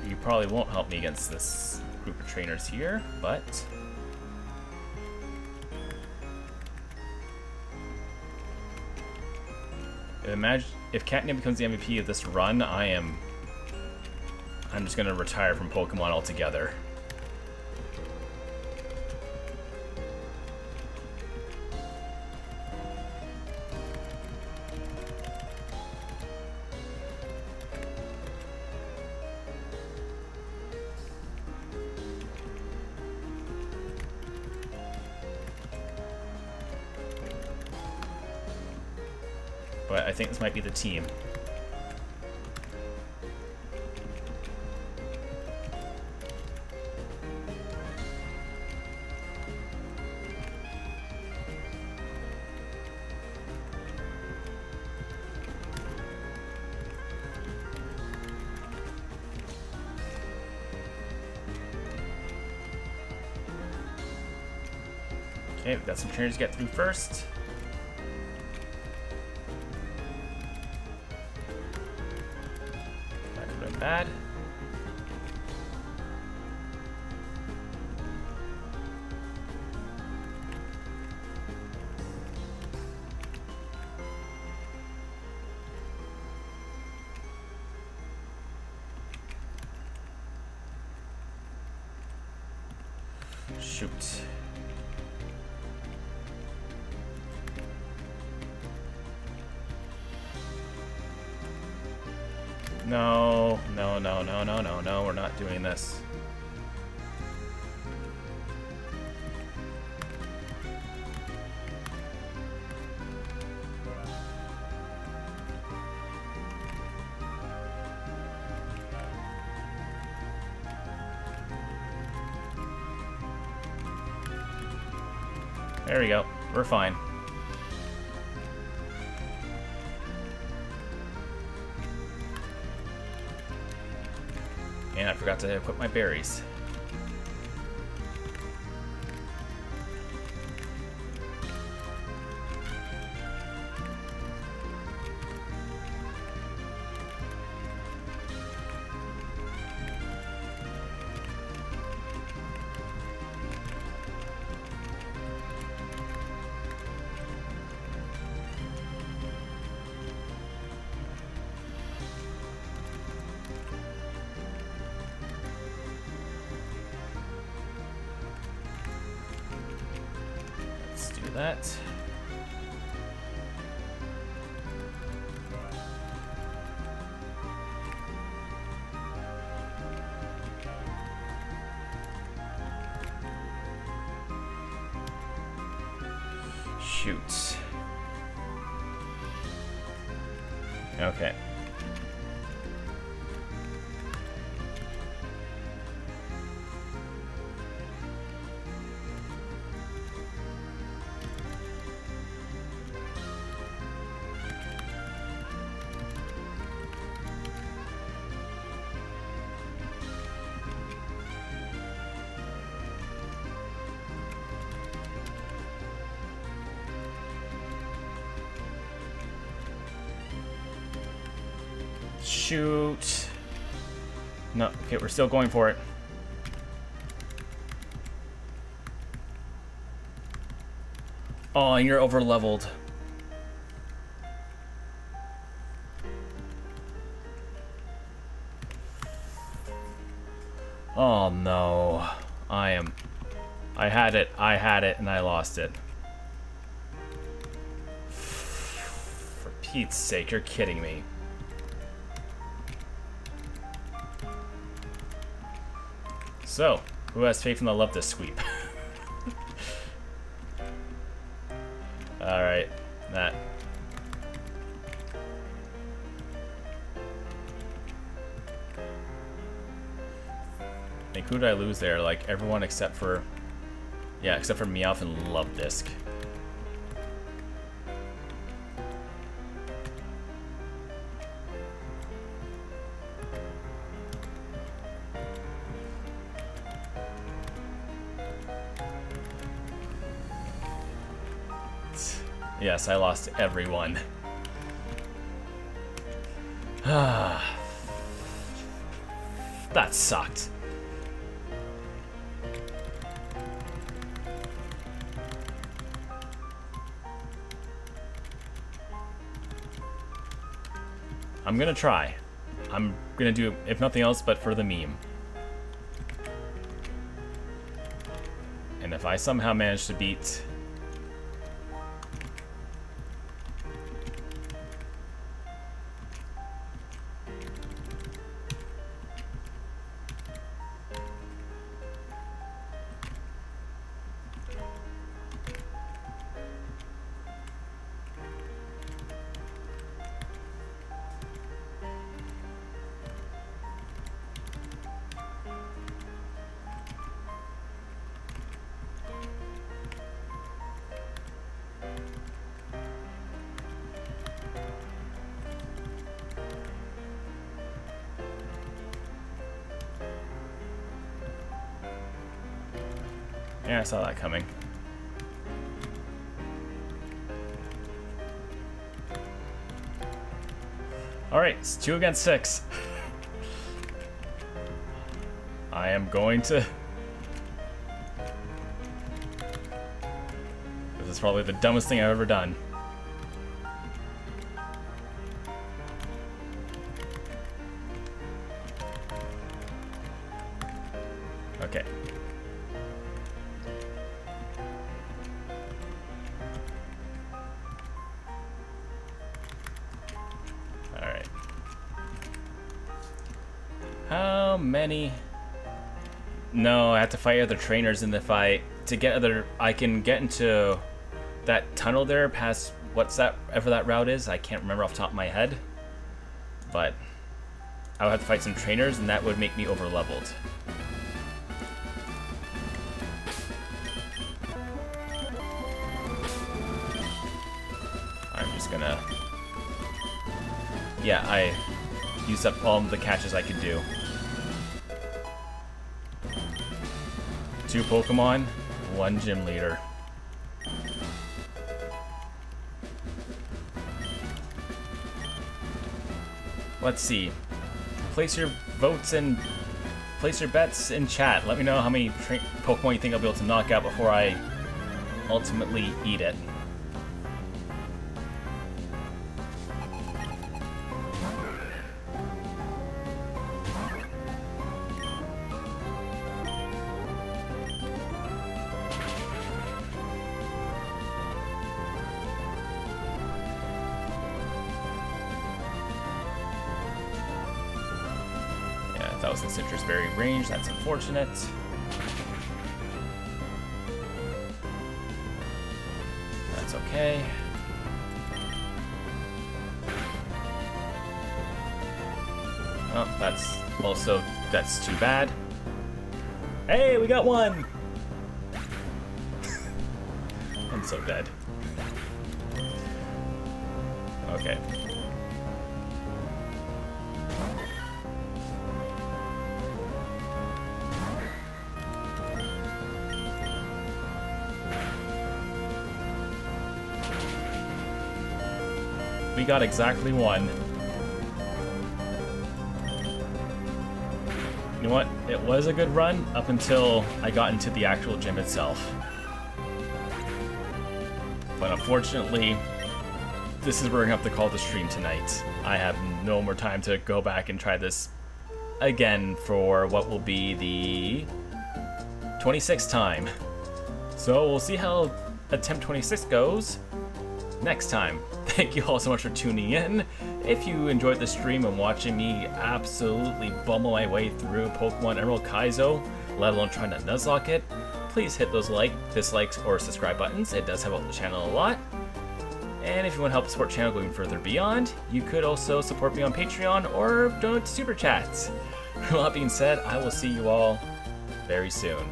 You probably won't help me against this group of trainers here, but... Imagine if Cacnea becomes the MVP of this run, I'm just gonna retire from Pokemon altogether. But I think this might be the team. Okay, we've got some trainers to get through first. That could have been bad. Shoot. No, no, no, no, no, no, no, we're not doing this. There we go. We're fine. And I forgot to equip my berries. Let's do that. Shoot. Okay. Shoot. No, okay, we're still going for it. Oh, and you're over leveled. Oh no. I had it, and I lost it. For Pete's sake, you're kidding me. So, who has faith in the love to sweep? Alright, that. I think who did I lose there? Like everyone except for... Yeah, except for Meowth and Luvdisc. Yes, I lost everyone. That sucked. I'm gonna try. I'm gonna do, if nothing else, but for the meme. And if I somehow manage to beat... Yeah, I saw that coming. Alright, it's 2 against 6. I am going to... This is probably the dumbest thing I've ever done. Okay. Alright. How many... No, I have to fight other trainers in the fight. To get other... I can get into that tunnel there past... What's that... Ever that route is? I can't remember off the top of my head. But... I would have to fight some trainers and that would make me over-leveled. I'm just gonna... Yeah, I used up all the catches I could do. 2 Pokemon, 1 gym leader. Let's see. Place your votes and place your bets in chat. Let me know how many Pokemon you think I'll be able to knock out before I ultimately eat it. That was the Citrus Berry range, that's unfortunate. That's okay. Oh, that's too bad. Hey, we got one! I'm so dead. Okay. We got exactly 1. You know what? It was a good run up until I got into the actual gym itself. But unfortunately, this is where we're gonna have to call the stream tonight. I have no more time to go back and try this again for what will be the 26th time. So we'll see how attempt 26 goes next time. Thank you all so much for tuning in. If you enjoyed the stream and watching me absolutely bumble my way through Pokemon Emerald Kaizo, let alone trying to Nuzlocke it, please hit those dislikes, or subscribe buttons. It does help out the channel a lot. And if you want to help support the channel going further beyond, you could also support me on Patreon or donate to Super Chats. With that being said, I will see you all very soon.